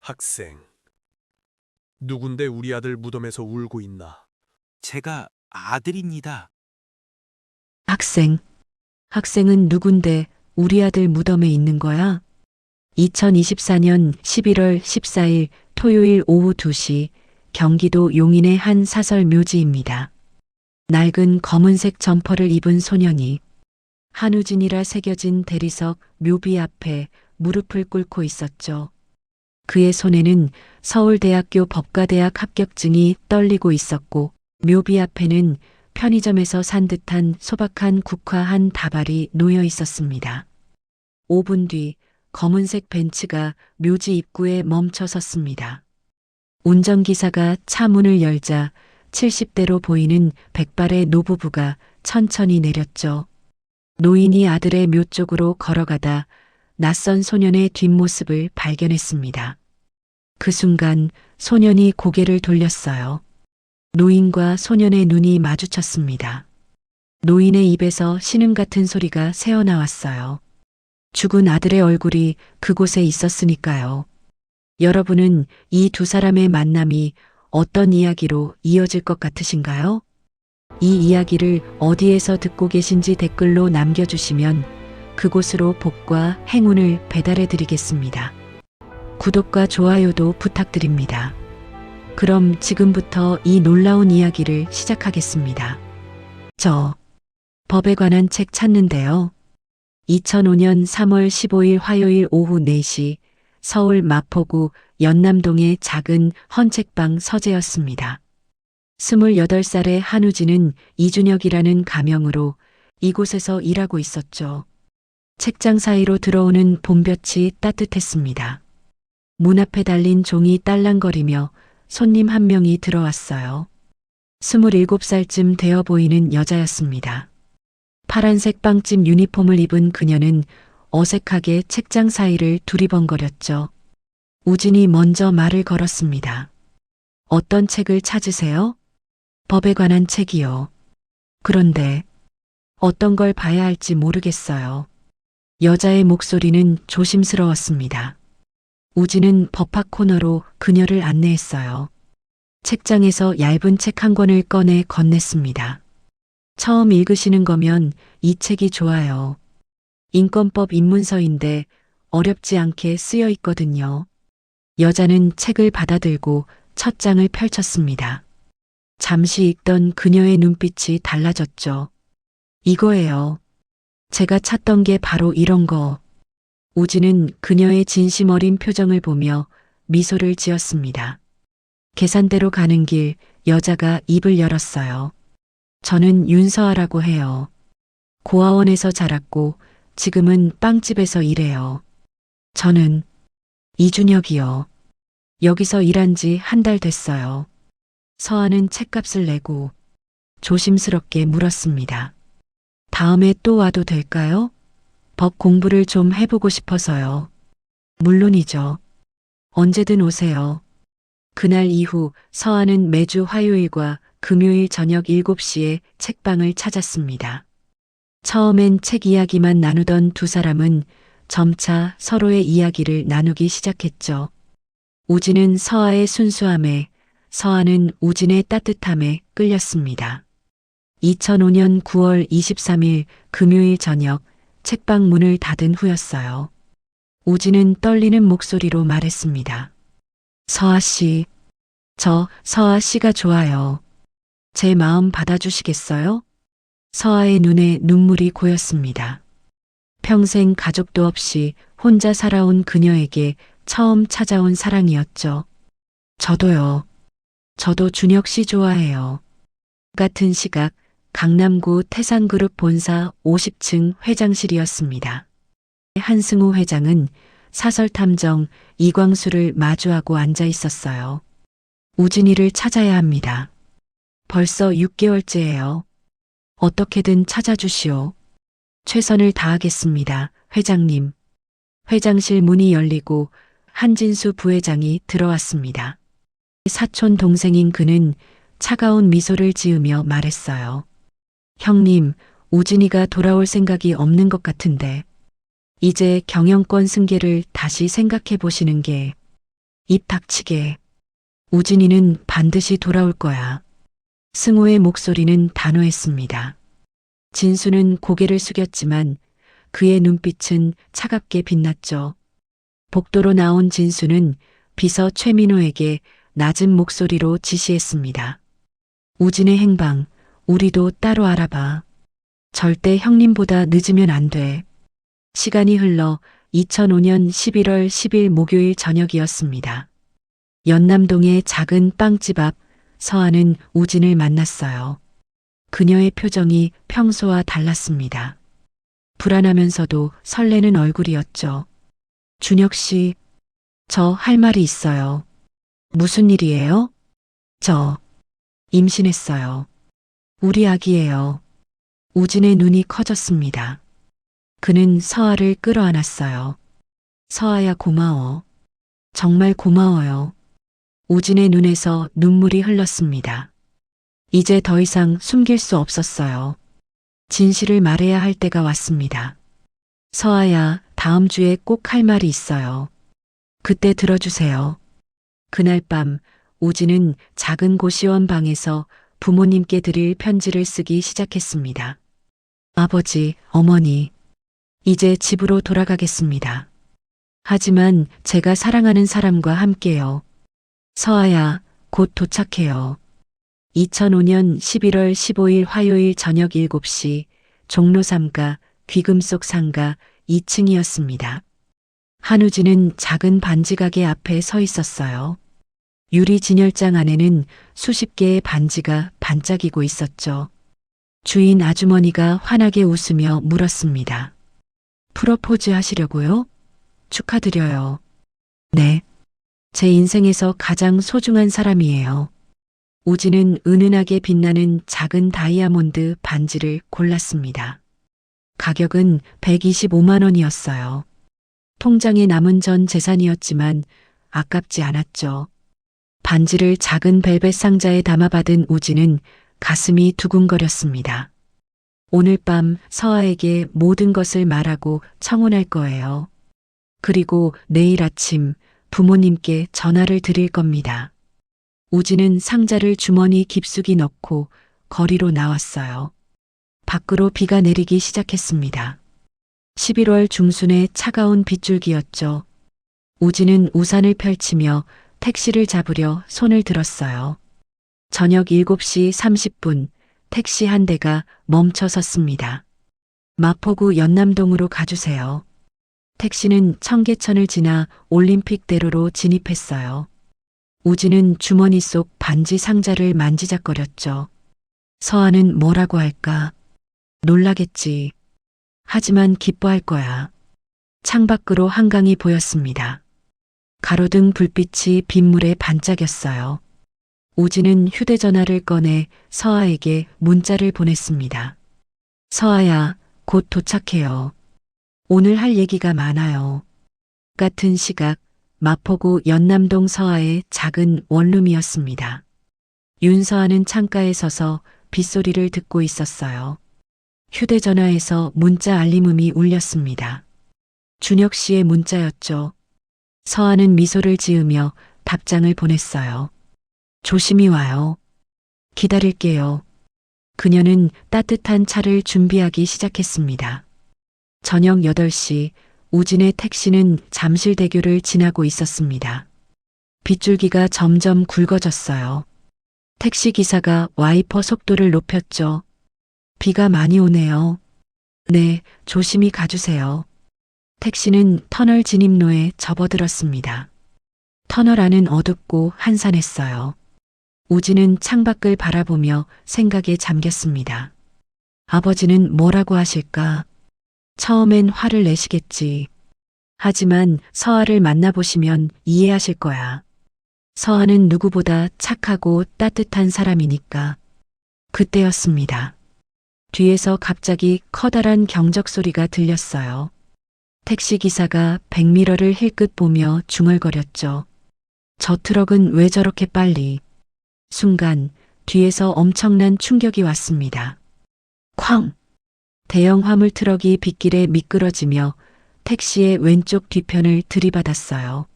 학생, 누군데 우리 아들 무덤에서 울고 있나? 제가 아들입니다. 학생. 학생은 누군데 우리 아들 무덤에 있는 거야? 2024년 11월 14일 토요일 오후 2시 경기도 용인의 한 사설 묘지입니다. 낡은 검은색 점퍼를 입은 소년이 한우진이라 새겨진 대리석 묘비 앞에 무릎을 꿇고 있었죠. 그의 손에는 서울대학교 법과대학 합격증이 떨리고 있었고 묘비 앞에는 편의점에서 산 듯한 소박한 국화 한 다발이 놓여 있었습니다. 5분 뒤 검은색 벤츠가 묘지 입구에 멈춰 섰습니다. 운전기사가 차 문을 열자 70대로 보이는 백발의 노부부가 천천히 내렸죠. 노인이 아들의 묘 쪽으로 걸어가다 낯선 소년의 뒷모습을 발견했습니다. 그 순간 소년이 고개를 돌렸어요. 노인과 소년의 눈이 마주쳤습니다. 노인의 입에서 신음 같은 소리가 새어나왔어요. 죽은 아들의 얼굴이 그곳에 있었으니까요. 여러분은 이 두 사람의 만남이 어떤 이야기로 이어질 것 같으신가요? 이 이야기를 어디에서 듣고 계신지 댓글로 남겨주시면 그곳으로 복과 행운을 배달해 드리겠습니다. 구독과 좋아요도 부탁드립니다. 그럼 지금부터 이 놀라운 이야기를 시작하겠습니다. 저 법에 관한 책 찾는데요. 2005년 3월 15일 화요일 오후 4시 서울 마포구 연남동의 작은 헌책방 서재였습니다. 28살의 한우진은 이준혁이라는 가명으로 이곳에서 일하고 있었죠. 책장 사이로 들어오는 봄볕이 따뜻했습니다. 문 앞에 달린 종이 딸랑거리며 손님 한 명이 들어왔어요. 27살쯤 되어 보이는 여자였습니다. 파란색 빵집 유니폼을 입은 그녀는 어색하게 책장 사이를 두리번거렸죠. 우진이 먼저 말을 걸었습니다. 어떤 책을 찾으세요? 법에 관한 책이요. 그런데 어떤 걸 봐야 할지 모르겠어요. 여자의 목소리는 조심스러웠습니다. 우진은 법학 코너로 그녀를 안내했어요. 책장에서 얇은 책 한 권을 꺼내 건넸습니다. 처음 읽으시는 거면 이 책이 좋아요. 인권법 입문서인데 어렵지 않게 쓰여 있거든요. 여자는 책을 받아들고 첫 장을 펼쳤습니다. 잠시 읽던 그녀의 눈빛이 달라졌죠. 이거예요. 제가 찾던 게 바로 이런 거. 우진은 그녀의 진심 어린 표정을 보며 미소를 지었습니다. 계산대로 가는 길 여자가 입을 열었어요. 저는 윤서아라고 해요. 고아원에서 자랐고 지금은 빵집에서 일해요. 저는 이준혁이요. 여기서 일한 지 한 달 됐어요. 서아는 책값을 내고 조심스럽게 물었습니다. 다음에 또 와도 될까요? 법 공부를 좀 해보고 싶어서요. 물론이죠. 언제든 오세요. 그날 이후 서아는 매주 화요일과 금요일 저녁 7시에 책방을 찾았습니다. 처음엔 책 이야기만 나누던 두 사람은 점차 서로의 이야기를 나누기 시작했죠. 우진은 서아의 순수함에, 서아는 우진의 따뜻함에 끌렸습니다. 2005년 9월 23일 금요일 저녁 책방 문을 닫은 후였어요. 우진은 떨리는 목소리로 말했습니다. 서아 씨, 저 서아 씨가 좋아요. 제 마음 받아주시겠어요? 서아의 눈에 눈물이 고였습니다. 평생 가족도 없이 혼자 살아온 그녀에게 처음 찾아온 사랑이었죠. 저도요. 저도 준혁 씨 좋아해요. 같은 시각 강남구 태산그룹 본사 50층 회장실이었습니다. 한승우 회장은 사설탐정 이광수를 마주하고 앉아 있었어요. 우진이를 찾아야 합니다. 벌써 6개월째예요. 어떻게든 찾아주시오. 최선을 다하겠습니다, 회장님. 회장실 문이 열리고 한진수 부회장이 들어왔습니다. 사촌 동생인 그는 차가운 미소를 지으며 말했어요. 형님, 우진이가 돌아올 생각이 없는 것 같은데 이제 경영권 승계를 다시 생각해 보시는 게 입 닥치게. 우진이는 반드시 돌아올 거야. 승호의 목소리는 단호했습니다. 진수는 고개를 숙였지만 그의 눈빛은 차갑게 빛났죠. 복도로 나온 진수는 비서 최민호에게 낮은 목소리로 지시했습니다. 우진의 행방, 우리도 따로 알아봐. 절대 형님보다 늦으면 안 돼. 시간이 흘러 2005년 11월 10일 목요일 저녁이었습니다. 연남동의 작은 빵집 앞 서아는 우진을 만났어요. 그녀의 표정이 평소와 달랐습니다. 불안하면서도 설레는 얼굴이었죠. 준혁 씨, 저 할 말이 있어요. 무슨 일이에요? 저 임신했어요. 우리 아기예요. 우진의 눈이 커졌습니다. 그는 서아를 끌어안았어요. 서아야 고마워. 정말 고마워요. 우진의 눈에서 눈물이 흘렀습니다. 이제 더 이상 숨길 수 없었어요. 진실을 말해야 할 때가 왔습니다. 서아야, 다음 주에 꼭 할 말이 있어요. 그때 들어주세요. 그날 밤 우진은 작은 고시원 방에서 부모님께 드릴 편지를 쓰기 시작했습니다. 아버지, 어머니, 이제 집으로 돌아가겠습니다. 하지만 제가 사랑하는 사람과 함께요. 서아야, 곧 도착해요. 2005년 11월 15일 화요일 저녁 7시 종로 3가 귀금속 상가 2층이었습니다. 한우진은 작은 반지 가게 앞에 서 있었어요. 유리 진열장 안에는 수십 개의 반지가 반짝이고 있었죠. 주인 아주머니가 환하게 웃으며 물었습니다. 프로포즈 하시려고요? 축하드려요. 네. 제 인생에서 가장 소중한 사람이에요. 우진은 은은하게 빛나는 작은 다이아몬드 반지를 골랐습니다. 가격은 125만 원이었어요. 통장에 남은 전 재산이었지만 아깝지 않았죠. 반지를 작은 벨벳 상자에 담아받은 우진은 가슴이 두근거렸습니다. 오늘 밤 서아에게 모든 것을 말하고 청혼할 거예요. 그리고 내일 아침 부모님께 전화를 드릴 겁니다. 우진은 상자를 주머니 깊숙이 넣고 거리로 나왔어요. 밖으로 비가 내리기 시작했습니다. 11월 중순의 차가운 빗줄기였죠. 우진은 우산을 펼치며 택시를 잡으려 손을 들었어요. 저녁 7시 30분 택시 한 대가 멈춰 섰습니다. 마포구 연남동으로 가주세요. 택시는 청계천을 지나 올림픽대로로 진입했어요. 우진은 주머니 속 반지 상자를 만지작거렸죠. 서아는 뭐라고 할까? 놀라겠지. 하지만 기뻐할 거야. 창밖으로 한강이 보였습니다. 가로등 불빛이 빗물에 반짝였어요. 우진은 휴대전화를 꺼내 서아에게 문자를 보냈습니다. 서아야, 곧 도착해요. 오늘 할 얘기가 많아요. 같은 시각 마포구 연남동 서아의 작은 원룸이었습니다. 윤서아는 창가에 서서 빗소리를 듣고 있었어요. 휴대전화에서 문자 알림음이 울렸습니다. 준혁 씨의 문자였죠. 서아는 미소를 지으며 답장을 보냈어요. 조심히 와요. 기다릴게요. 그녀는 따뜻한 차를 준비하기 시작했습니다. 저녁 8시 우진의 택시는 잠실대교를 지나고 있었습니다. 빗줄기가 점점 굵어졌어요. 택시기사가 와이퍼 속도를 높였죠. 비가 많이 오네요. 네, 조심히 가주세요. 택시는 터널 진입로에 접어들었습니다. 터널 안은 어둡고 한산했어요. 우진은 창밖을 바라보며 생각에 잠겼습니다. 아버지는 뭐라고 하실까? 처음엔 화를 내시겠지. 하지만 서아를 만나보시면 이해하실 거야. 서아는 누구보다 착하고 따뜻한 사람이니까. 그때였습니다. 뒤에서 갑자기 커다란 경적 소리가 들렸어요. 택시기사가 백미러를 힐끗 보며 중얼거렸죠. 저 트럭은 왜 저렇게 빨리? 순간 뒤에서 엄청난 충격이 왔습니다. 쾅! 대형 화물 트럭이 빗길에 미끄러지며 택시의 왼쪽 뒤편을 들이받았어요.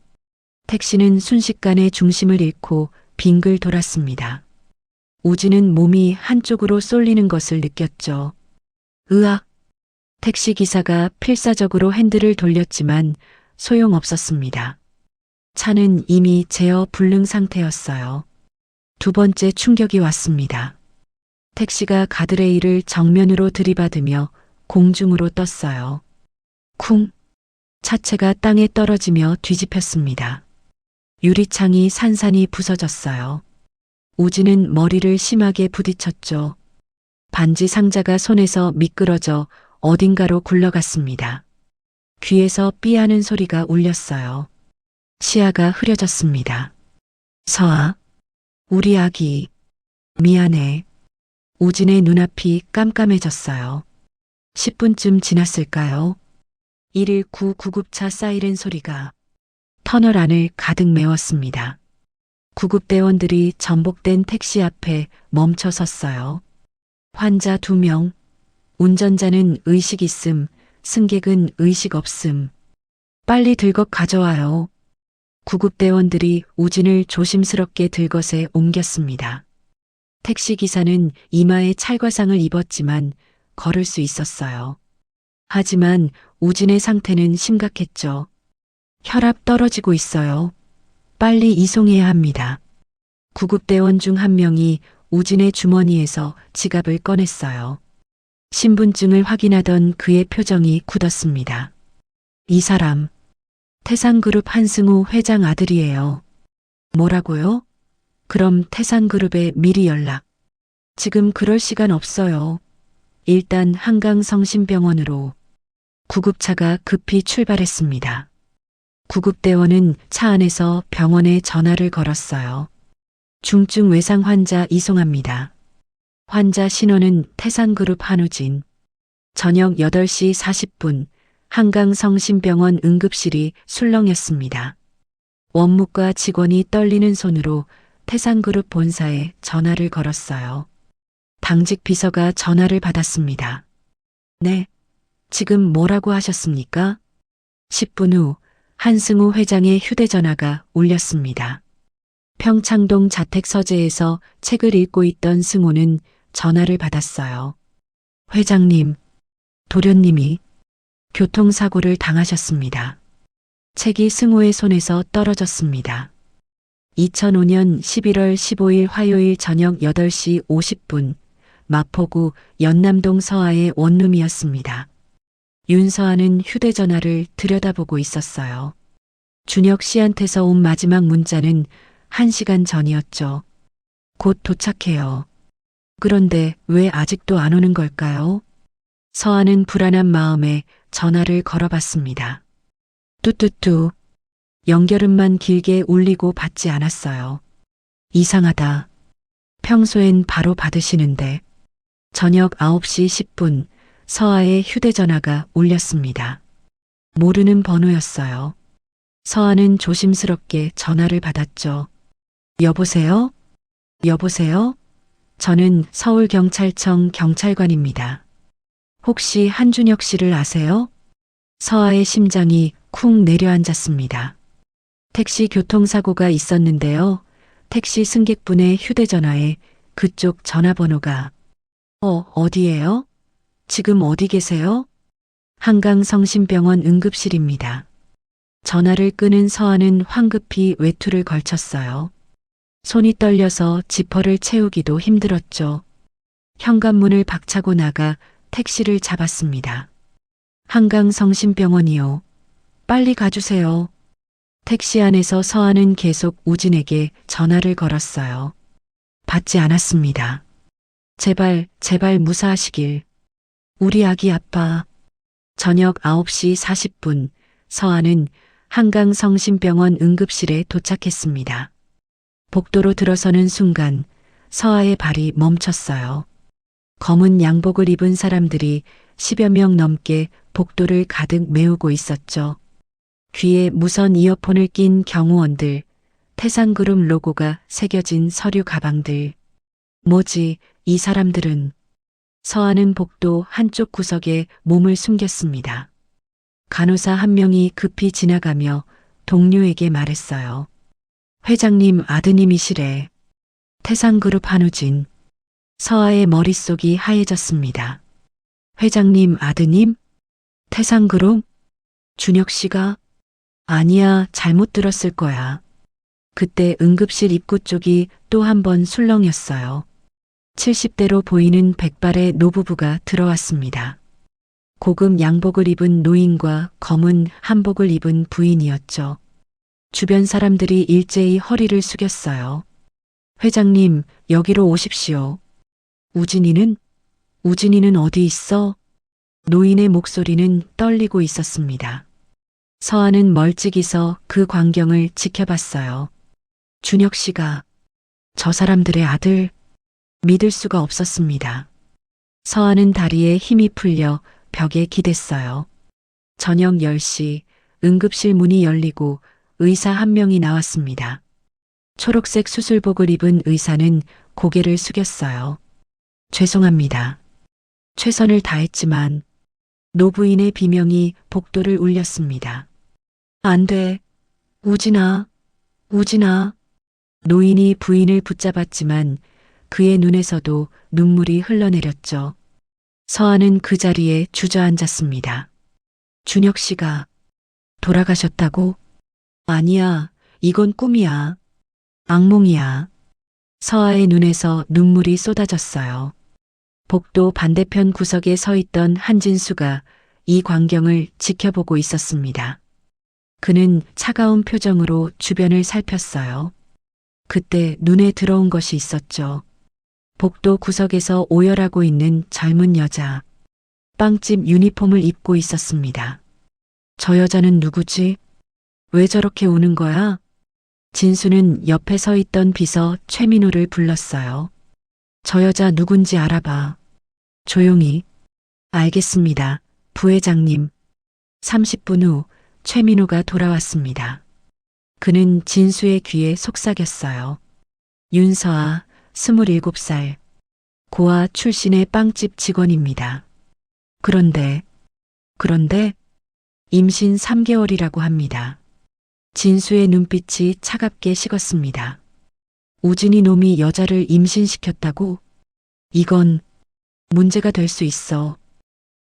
택시는 순식간에 중심을 잃고 빙글 돌았습니다. 우진은 몸이 한쪽으로 쏠리는 것을 느꼈죠. 으악! 택시 기사가 필사적으로 핸들을 돌렸지만 소용없었습니다. 차는 이미 제어 불능 상태였어요. 두 번째 충격이 왔습니다. 택시가 가드레일을 정면으로 들이받으며 공중으로 떴어요. 쿵! 차체가 땅에 떨어지며 뒤집혔습니다. 유리창이 산산이 부서졌어요. 우진은 머리를 심하게 부딪혔죠. 반지 상자가 손에서 미끄러져 어딘가로 굴러갔습니다. 귀에서 삐하는 소리가 울렸어요. 시야가 흐려졌습니다. 서아, 우리 아기, 미안해. 우진의 눈앞이 깜깜해졌어요. 10분쯤 지났을까요? 119 구급차 사이렌 소리가 터널 안을 가득 메웠습니다. 구급대원들이 전복된 택시 앞에 멈춰 섰어요. 환자 2명, 운전자는 의식 있음, 승객은 의식 없음. 빨리 들것 가져와요. 구급대원들이 우진을 조심스럽게 들것에 옮겼습니다. 택시기사는 이마에 찰과상을 입었지만 걸을 수 있었어요. 하지만 우진의 상태는 심각했죠. 혈압 떨어지고 있어요. 빨리 이송해야 합니다. 구급대원 중 한 명이 우진의 주머니에서 지갑을 꺼냈어요. 신분증을 확인하던 그의 표정이 굳었습니다. 이 사람, 태산그룹 한승우 회장 아들이에요. 뭐라고요? 그럼 태산그룹에 미리 연락. 지금 그럴 시간 없어요. 일단 한강성심병원으로. 구급차가 급히 출발했습니다. 구급대원은 차 안에서 병원에 전화를 걸었어요. 중증 외상 환자 이송합니다. 환자 신원은 태산그룹 한우진. 저녁 8시 40분 한강성심병원 응급실이 술렁였습니다. 원무과 직원이 떨리는 손으로 태산그룹 본사에 전화를 걸었어요. 당직 비서가 전화를 받았습니다. 네, 지금 뭐라고 하셨습니까? 10분 후 한승우 회장의 휴대전화가 울렸습니다. 평창동 자택 서재에서 책을 읽고 있던 승우는 전화를 받았어요. 회장님, 도련님이 교통사고를 당하셨습니다. 책이 승우의 손에서 떨어졌습니다. 2005년 11월 15일 화요일 저녁 8시 50분 마포구 연남동 서하의 원룸이었습니다. 윤서아는 휴대전화를 들여다보고 있었어요. 준혁 씨한테서 온 마지막 문자는 1시간 전이었죠. 곧 도착해요. 그런데 왜 아직도 안 오는 걸까요? 서아는 불안한 마음에 전화를 걸어봤습니다. 뚜뚜뚜. 연결음만 길게 울리고 받지 않았어요. 이상하다. 평소엔 바로 받으시는데. 저녁 9시 10분 서아의 휴대전화가 울렸습니다. 모르는 번호였어요. 서아는 조심스럽게 전화를 받았죠. 여보세요? 여보세요? 저는 서울경찰청 경찰관입니다. 혹시 한준혁 씨를 아세요? 서아의 심장이 쿵 내려앉았습니다. 택시 교통사고가 있었는데요. 택시 승객분의 휴대전화에 그쪽 전화번호가 어디예요? 지금 어디 계세요? 한강성심병원 응급실입니다. 전화를 끄는 서아는 황급히 외투를 걸쳤어요. 손이 떨려서 지퍼를 채우기도 힘들었죠. 현관문을 박차고 나가 택시를 잡았습니다. 한강성심병원이요. 빨리 가주세요. 택시 안에서 서아는 계속 우진에게 전화를 걸었어요. 받지 않았습니다. 제발, 제발 무사하시길. 우리 아기 아빠. 저녁 9시 40분 서아는 한강성심병원 응급실에 도착했습니다. 복도로 들어서는 순간 서아의 발이 멈췄어요. 검은 양복을 입은 사람들이 10여 명 넘게 복도를 가득 메우고 있었죠. 귀에 무선 이어폰을 낀 경호원들, 태산그룹 로고가 새겨진 서류 가방들. 뭐지, 이 사람들은. 서아는 복도 한쪽 구석에 몸을 숨겼습니다. 간호사 한 명이 급히 지나가며 동료에게 말했어요. 회장님 아드님이시래. 태상그룹 한우진. 서아의 머릿속이 하얘졌습니다. 회장님 아드님? 태상그룹? 준혁 씨가? 아니야, 잘못 들었을 거야. 그때 응급실 입구 쪽이 또 한 번 술렁였어요. 70대로 보이는 백발의 노부부가 들어왔습니다. 고급 양복을 입은 노인과 검은 한복을 입은 부인이었죠. 주변 사람들이 일제히 허리를 숙였어요. 회장님, 여기로 오십시오. 우진이는 어디 있어? 노인의 목소리는 떨리고 있었습니다. 서아는 멀찍이 서 그 광경을 지켜봤어요. 준혁 씨가 저 사람들의 아들, 믿을 수가 없었습니다. 서아는 다리에 힘이 풀려 벽에 기댔어요. 저녁 10시 응급실 문이 열리고 의사 한 명이 나왔습니다. 초록색 수술복을 입은 의사는 고개를 숙였어요. 죄송합니다. 최선을 다했지만 노부인의 비명이 복도를 울렸습니다. 안 돼. 우진아. 노인이 부인을 붙잡았지만 그의 눈에서도 눈물이 흘러내렸죠. 서아는 그 자리에 주저앉았습니다. 준혁 씨가 돌아가셨다고? 아니야, 이건 꿈이야. 악몽이야. 서아의 눈에서 눈물이 쏟아졌어요. 복도 반대편 구석에 서 있던 한진수가 이 광경을 지켜보고 있었습니다. 그는 차가운 표정으로 주변을 살폈어요. 그때 눈에 들어온 것이 있었죠. 복도 구석에서 오열하고 있는 젊은 여자. 빵집 유니폼을 입고 있었습니다. 저 여자는 누구지? 왜 저렇게 우는 거야? 진수는 옆에 서 있던 비서 최민호를 불렀어요. 저 여자 누군지 알아봐. 조용히. 알겠습니다, 부회장님. 30분 후 최민호가 돌아왔습니다. 그는 진수의 귀에 속삭였어요. 윤서아, 27살. 고아 출신의 빵집 직원입니다. 그런데 임신 3개월이라고 합니다. 진수의 눈빛이 차갑게 식었습니다. 우진이 놈이 여자를 임신시켰다고? 이건 문제가 될 수 있어.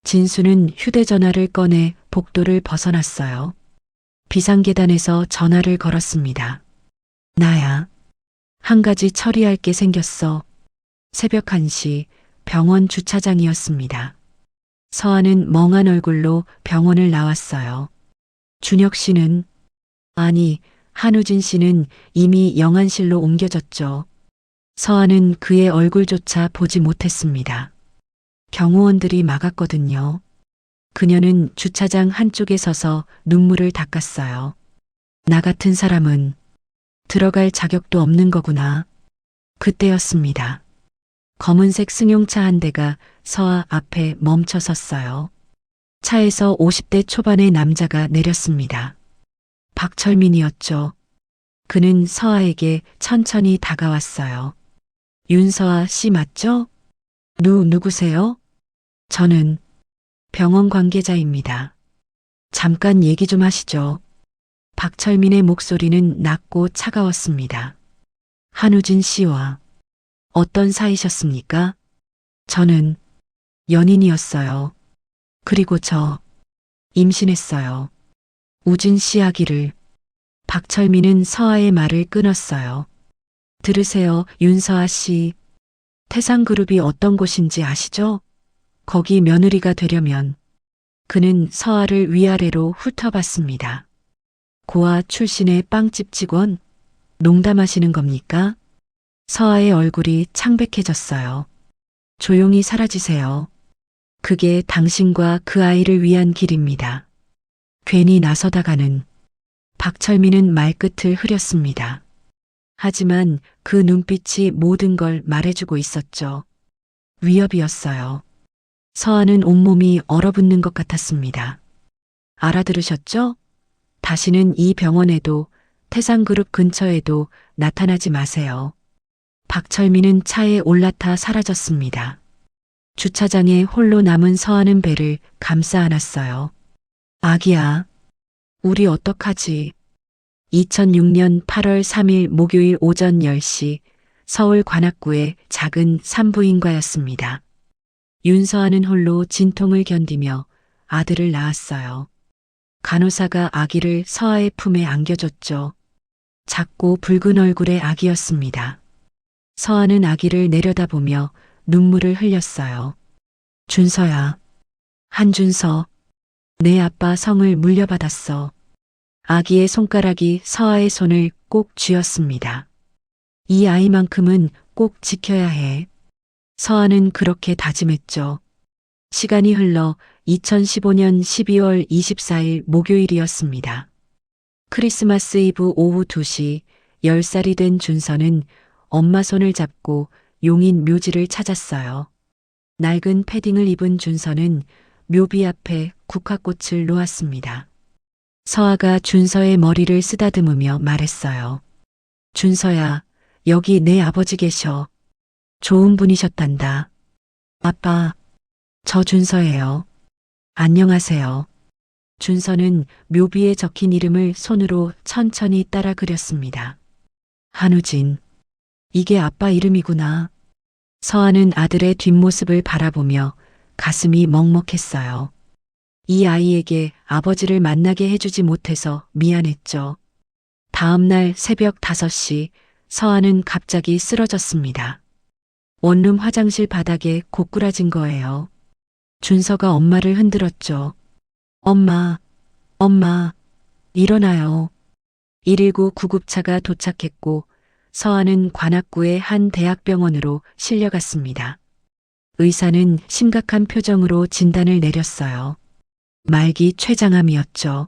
진수는 휴대전화를 꺼내 복도를 벗어났어요. 비상계단에서 전화를 걸었습니다. 나야. 한 가지 처리할 게 생겼어. 새벽 1시 병원 주차장이었습니다. 서아는 멍한 얼굴로 병원을 나왔어요. 준혁 씨는? 아니, 한우진 씨는 이미 영안실로 옮겨졌죠. 서아는 그의 얼굴조차 보지 못했습니다. 경호원들이 막았거든요. 그녀는 주차장 한쪽에 서서 눈물을 닦았어요. 나 같은 사람은 들어갈 자격도 없는 거구나. 그때였습니다. 검은색 승용차 한 대가 서아 앞에 멈춰 섰어요. 차에서 50대 초반의 남자가 내렸습니다. 박철민이었죠. 그는 서아에게 천천히 다가왔어요. 윤서아 씨 맞죠? 누구세요? 저는 병원 관계자입니다. 잠깐 얘기 좀 하시죠. 박철민의 목소리는 낮고 차가웠습니다. 한우진 씨와 어떤 사이셨습니까? 저는 연인이었어요. 그리고 저 임신했어요. 우진 씨 아기를. 박철민은 서아의 말을 끊었어요. 들으세요, 윤서아 씨. 태상그룹이 어떤 곳인지 아시죠? 거기 며느리가 되려면. 그는 서아를 위아래로 훑어봤습니다. 고아 출신의 빵집 직원? 농담하시는 겁니까? 서아의 얼굴이 창백해졌어요. 조용히 사라지세요. 그게 당신과 그 아이를 위한 길입니다. 괜히 나서다가는. 박철민은 말끝을 흐렸습니다. 하지만 그 눈빛이 모든 걸 말해주고 있었죠. 위협이었어요. 서아는 온몸이 얼어붙는 것 같았습니다. 알아들으셨죠? 다시는 이 병원에도 태상그룹 근처에도 나타나지 마세요. 박철민은 차에 올라타 사라졌습니다. 주차장에 홀로 남은 서아는 배를 감싸 안았어요. 아기야, 우리 어떡하지? 2006년 8월 3일 목요일 오전 10시 서울 관악구의 작은 산부인과였습니다. 윤서아는 홀로 진통을 견디며 아들을 낳았어요. 간호사가 아기를 서아의 품에 안겨줬죠. 작고 붉은 얼굴의 아기였습니다. 서아는 아기를 내려다보며 눈물을 흘렸어요. 준서야. 한준서. 내 아빠 성을 물려받았어. 아기의 손가락이 서아의 손을 꼭 쥐었습니다. 이 아이만큼은 꼭 지켜야 해. 서아는 그렇게 다짐했죠. 시간이 흘러 2015년 12월 24일 목요일이었습니다. 크리스마스 이브 오후 2시 10살이 된 준서는 엄마 손을 잡고 용인 묘지를 찾았어요. 낡은 패딩을 입은 준서는 묘비 앞에 국화꽃을 놓았습니다. 서아가 준서의 머리를 쓰다듬으며 말했어요. 준서야, 여기 내 아버지 계셔. 좋은 분이셨단다. 아빠, 저 준서예요. 안녕하세요. 준서는 묘비에 적힌 이름을 손으로 천천히 따라 그렸습니다. 한우진. 이게 아빠 이름이구나. 서아는 아들의 뒷모습을 바라보며 가슴이 먹먹했어요. 이 아이에게 아버지를 만나게 해주지 못해서 미안했죠. 다음 날 새벽 5시 서아는 갑자기 쓰러졌습니다. 원룸 화장실 바닥에 고꾸라진 거예요. 준서가 엄마를 흔들었죠. 엄마, 일어나요. 119 구급차가 도착했고 서아는 관악구의 한 대학병원으로 실려갔습니다. 의사는 심각한 표정으로 진단을 내렸어요. 말기 췌장암이었죠.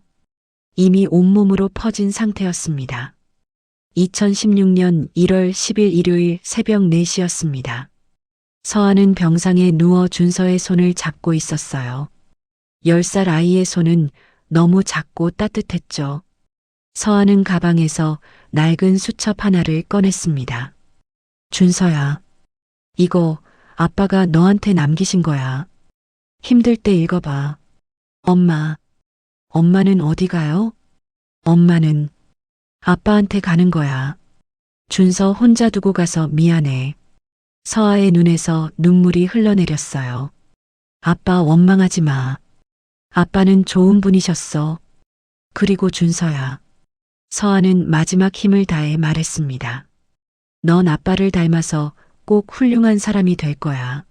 이미 온몸으로 퍼진 상태였습니다. 2016년 1월 10일 일요일 새벽 4시였습니다. 서아는 병상에 누워 준서의 손을 잡고 있었어요. 10살 아이의 손은 너무 작고 따뜻했죠. 서아는 가방에서 낡은 수첩 하나를 꺼냈습니다. 준서야, 이거 아빠가 너한테 남기신 거야. 힘들 때 읽어봐. 엄마는 어디 가요? 엄마는 아빠한테 가는 거야. 준서 혼자 두고 가서 미안해. 서아의 눈에서 눈물이 흘러내렸어요. 아빠 원망하지 마. 아빠는 좋은 분이셨어. 그리고 준서야. 서아는 마지막 힘을 다해 말했습니다. 넌 아빠를 닮아서 꼭 훌륭한 사람이 될 거야.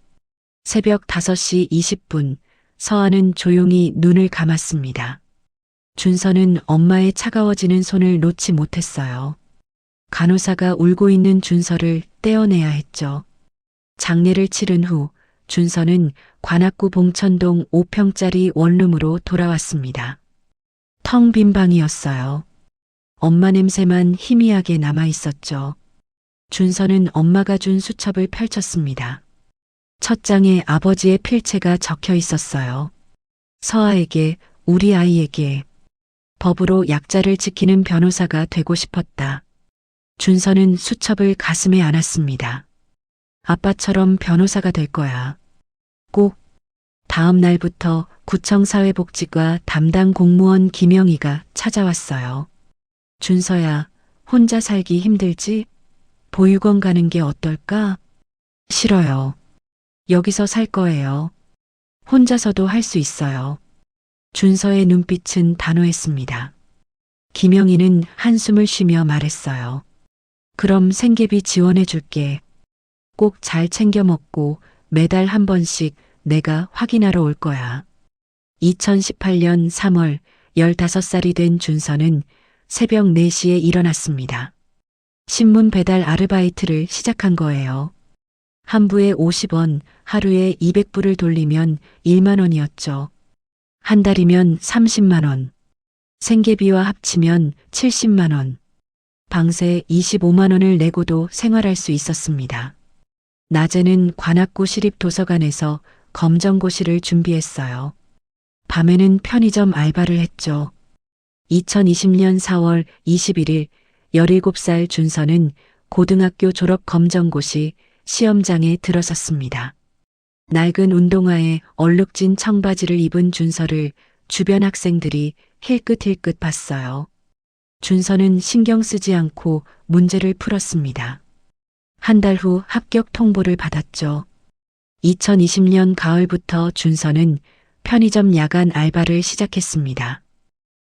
새벽 5시 20분 서아는 조용히 눈을 감았습니다. 준서는 엄마의 차가워지는 손을 놓지 못했어요. 간호사가 울고 있는 준서를 떼어내야 했죠. 장례를 치른 후 준서는 관악구 봉천동 5평짜리 원룸으로 돌아왔습니다. 텅 빈 방이었어요. 엄마 냄새만 희미하게 남아 있었죠. 준서는 엄마가 준 수첩을 펼쳤습니다. 첫 장에 아버지의 필체가 적혀 있었어요. 서아에게, 우리 아이에게. 법으로 약자를 지키는 변호사가 되고 싶었다. 준서는 수첩을 가슴에 안았습니다. 아빠처럼 변호사가 될 거야. 꼭. 다음 날부터 구청 사회복지과 담당 공무원 김영희가 찾아왔어요. 준서야, 혼자 살기 힘들지? 보육원 가는 게 어떨까? 싫어요. 여기서 살 거예요. 혼자서도 할 수 있어요. 준서의 눈빛은 단호했습니다. 김영희는 한숨을 쉬며 말했어요. 그럼 생계비 지원해 줄게. 꼭 잘 챙겨 먹고 매달 한 번씩 내가 확인하러 올 거야. 2018년 3월 15살이 된 준서는 새벽 4시에 일어났습니다. 신문 배달 아르바이트를 시작한 거예요. 한 부에 50원, 하루에 200부를 돌리면 1만 원이었죠. 한 달이면 30만 원. 생계비와 합치면 70만 원. 방세 25만 원을 내고도 생활할 수 있었습니다. 낮에는 관악구 시립도서관에서 검정고시를 준비했어요. 밤에는 편의점 알바를 했죠. 2020년 4월 21일 17살 준서는 고등학교 졸업 검정고시 시험장에 들어섰습니다. 낡은 운동화에 얼룩진 청바지를 입은 준서를 주변 학생들이 힐끗힐끗 봤어요. 준서는 신경 쓰지 않고 문제를 풀었습니다. 한 달 후 합격 통보를 받았죠. 2020년 가을부터 준서는 편의점 야간 알바를 시작했습니다.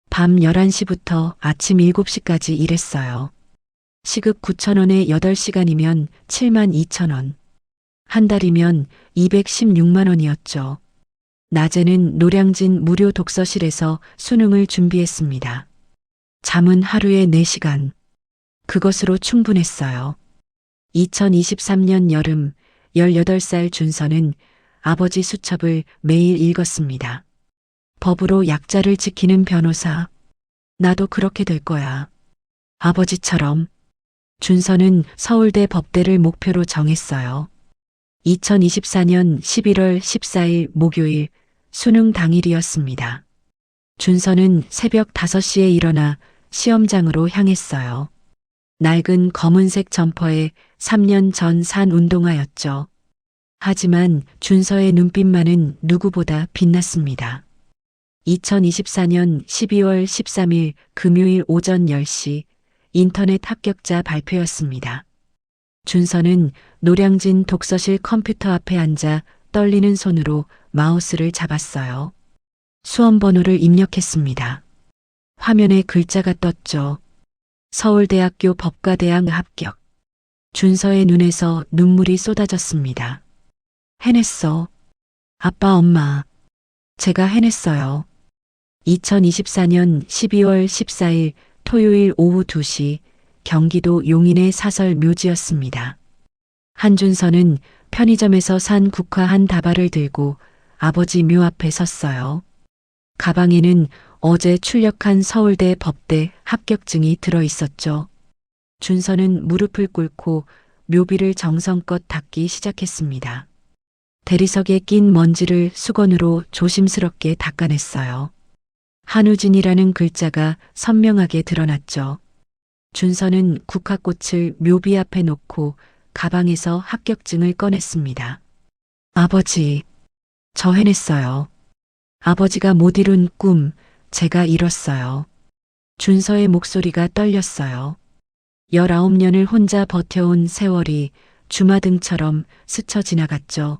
밤 11시부터 아침 7시까지 일했어요. 시급 9,000원에 8시간이면 72,000원. 한 달이면 216만 원이었죠. 낮에는 노량진 무료 독서실에서 수능을 준비했습니다. 잠은 하루에 4시간. 그것으로 충분했어요. 2023년 여름 18살 준서는 아버지 수첩을 매일 읽었습니다. 법으로 약자를 지키는 변호사. 나도 그렇게 될 거야. 아버지처럼. 준서는 서울대 법대를 목표로 정했어요. 2024년 11월 14일 목요일 수능 당일이었습니다. 준서는 새벽 5시에 일어나 시험장으로 향했어요. 낡은 검은색 점퍼에 3년 전 산 운동화였죠. 하지만 준서의 눈빛만은 누구보다 빛났습니다. 2024년 12월 13일 금요일 오전 10시 인터넷 합격자 발표였습니다. 준서는 노량진 독서실 컴퓨터 앞에 앉아 떨리는 손으로 마우스를 잡았어요. 수험 번호를 입력했습니다. 화면에 글자가 떴죠. 서울대학교 법과대학 합격. 준서의 눈에서 눈물이 쏟아졌습니다. 해냈어. 아빠, 엄마. 제가 해냈어요. 2024년 12월 14일 토요일 오후 2시 경기도 용인의 사설 묘지였습니다. 한준서는 편의점에서 산 국화 한 다발을 들고 아버지 묘 앞에 섰어요. 가방에는 어제 출력한 서울대 법대 합격증이 들어 있었죠. 준서는 무릎을 꿇고 묘비를 정성껏 닦기 시작했습니다. 대리석에 낀 먼지를 수건으로 조심스럽게 닦아냈어요. 한우진이라는 글자가 선명하게 드러났죠. 준서는 국화꽃을 묘비 앞에 놓고 가방에서 합격증을 꺼냈습니다. 아버지, 저 해냈어요. 아버지가 못 이룬 꿈, 제가 이뤘어요. 준서의 목소리가 떨렸어요. 19년을 혼자 버텨온 세월이 주마등처럼 스쳐 지나갔죠.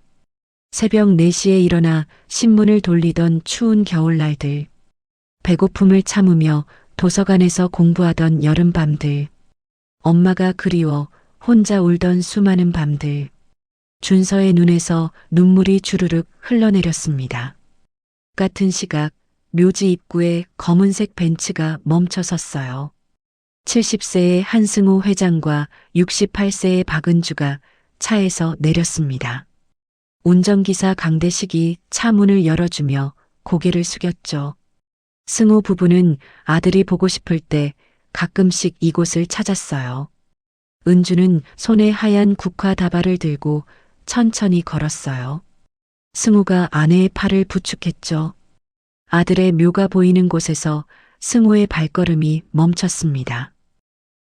새벽 4시에 일어나 신문을 돌리던 추운 겨울날들. 배고픔을 참으며 도서관에서 공부하던 여름밤들. 엄마가 그리워 혼자 울던 수많은 밤들. 준서의 눈에서 눈물이 주르륵 흘러내렸습니다. 같은 시각 묘지 입구에 검은색 벤츠가 멈춰 섰어요. 70세의 한승우 회장과 68세의 박은주가 차에서 내렸습니다. 운전기사 강대식이 차 문을 열어주며 고개를 숙였죠. 승우 부부는 아들이 보고 싶을 때 가끔씩 이곳을 찾았어요. 은주는 손에 하얀 국화 다발을 들고 천천히 걸었어요. 승우가 아내의 팔을 부축했죠. 아들의 묘가 보이는 곳에서 승우의 발걸음이 멈췄습니다.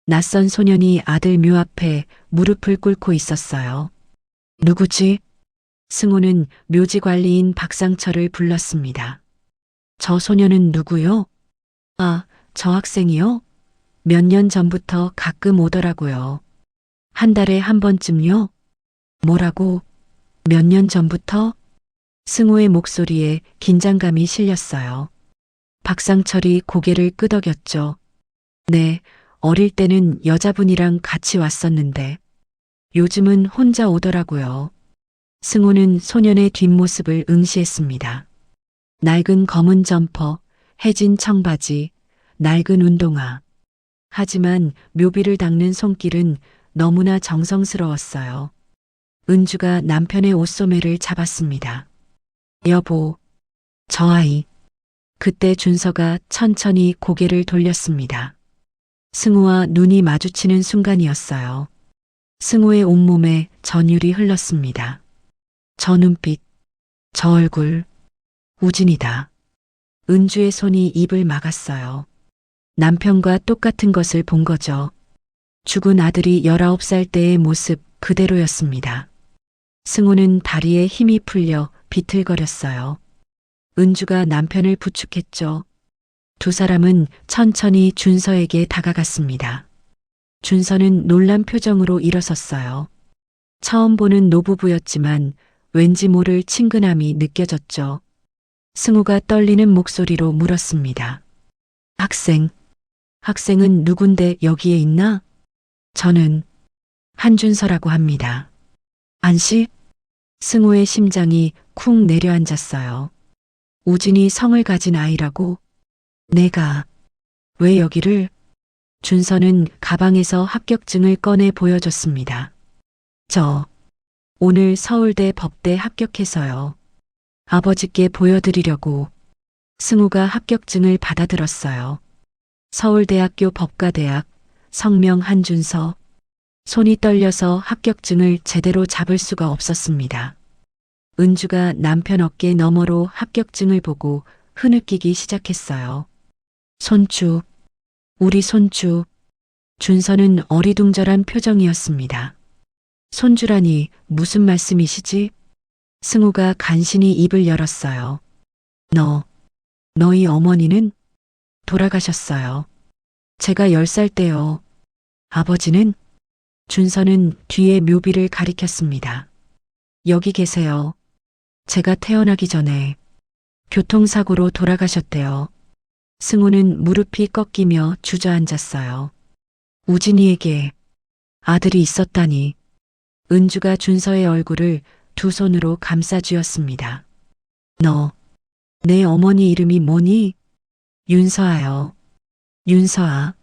낯선 소년이 아들 묘 앞에 무릎을 꿇고 있었어요. 누구지? 승우는 묘지 관리인 박상철을 불렀습니다. 저 소년은 누구요? 아, 저 학생이요? 몇 년 전부터 가끔 오더라고요. 한 달에 한 번쯤요? 뭐라고? 몇 년 전부터? 승우의 목소리에 긴장감이 실렸어요. 박상철이 고개를 끄덕였죠. 네, 어릴 때는 여자분이랑 같이 왔었는데 요즘은 혼자 오더라고요. 승우는 소년의 뒷모습을 응시했습니다. 낡은 검은 점퍼, 해진 청바지, 낡은 운동화. 하지만 묘비를 닦는 손길은 너무나 정성스러웠어요. 은주가 남편의 옷소매를 잡았습니다. 여보, 저 아이. 그때 준서가 천천히 고개를 돌렸습니다. 승우와 눈이 마주치는 순간이었어요. 승우의 온몸에 전율이 흘렀습니다. 저 눈빛, 저 얼굴, 우진이다. 은주의 손이 입을 막았어요. 남편과 똑같은 것을 본 거죠. 죽은 아들이 19살 때의 모습 그대로였습니다. 승우는 다리에 힘이 풀려 비틀거렸어요. 은주가 남편을 부축했죠. 두 사람은 천천히 준서에게 다가갔습니다. 준서는 놀란 표정으로 일어섰어요. 처음 보는 노부부였지만 왠지 모를 친근함이 느껴졌죠. 승우가 떨리는 목소리로 물었습니다. 학생은 누군데 여기에 있나? 저는 한준서라고 합니다. 안씨? 승우의 심장이 쿵 내려앉았어요. 우진이 성을 가진 아이라고? 내가 왜 여기를? 준서는 가방에서 합격증을 꺼내 보여줬습니다. 저 오늘 서울대 법대 합격해서요. 아버지께 보여드리려고. 승우가 합격증을 받아들었어요. 서울대학교 법과대학, 성명 한준서. 손이 떨려서 합격증을 제대로 잡을 수가 없었습니다. 은주가 남편 어깨 너머로 합격증을 보고 흐느끼기 시작했어요. 손주, 우리 손주. 준서는 어리둥절한 표정이었습니다. 손주라니 무슨 말씀이시지? 승우가 간신히 입을 열었어요. 너희 어머니는 돌아가셨어요. 제가 10살 때요. 아버지는? 준서는 뒤에 묘비를 가리켰습니다. 여기 계세요. 제가 태어나기 전에 교통사고로 돌아가셨대요. 승우는 무릎이 꺾이며 주저앉았어요. 우진이에게 아들이 있었다니. 은주가 준서의 얼굴을 두 손으로 감싸쥐었습니다. 너, 내 어머니 이름이 뭐니? 윤서아요. 윤서아.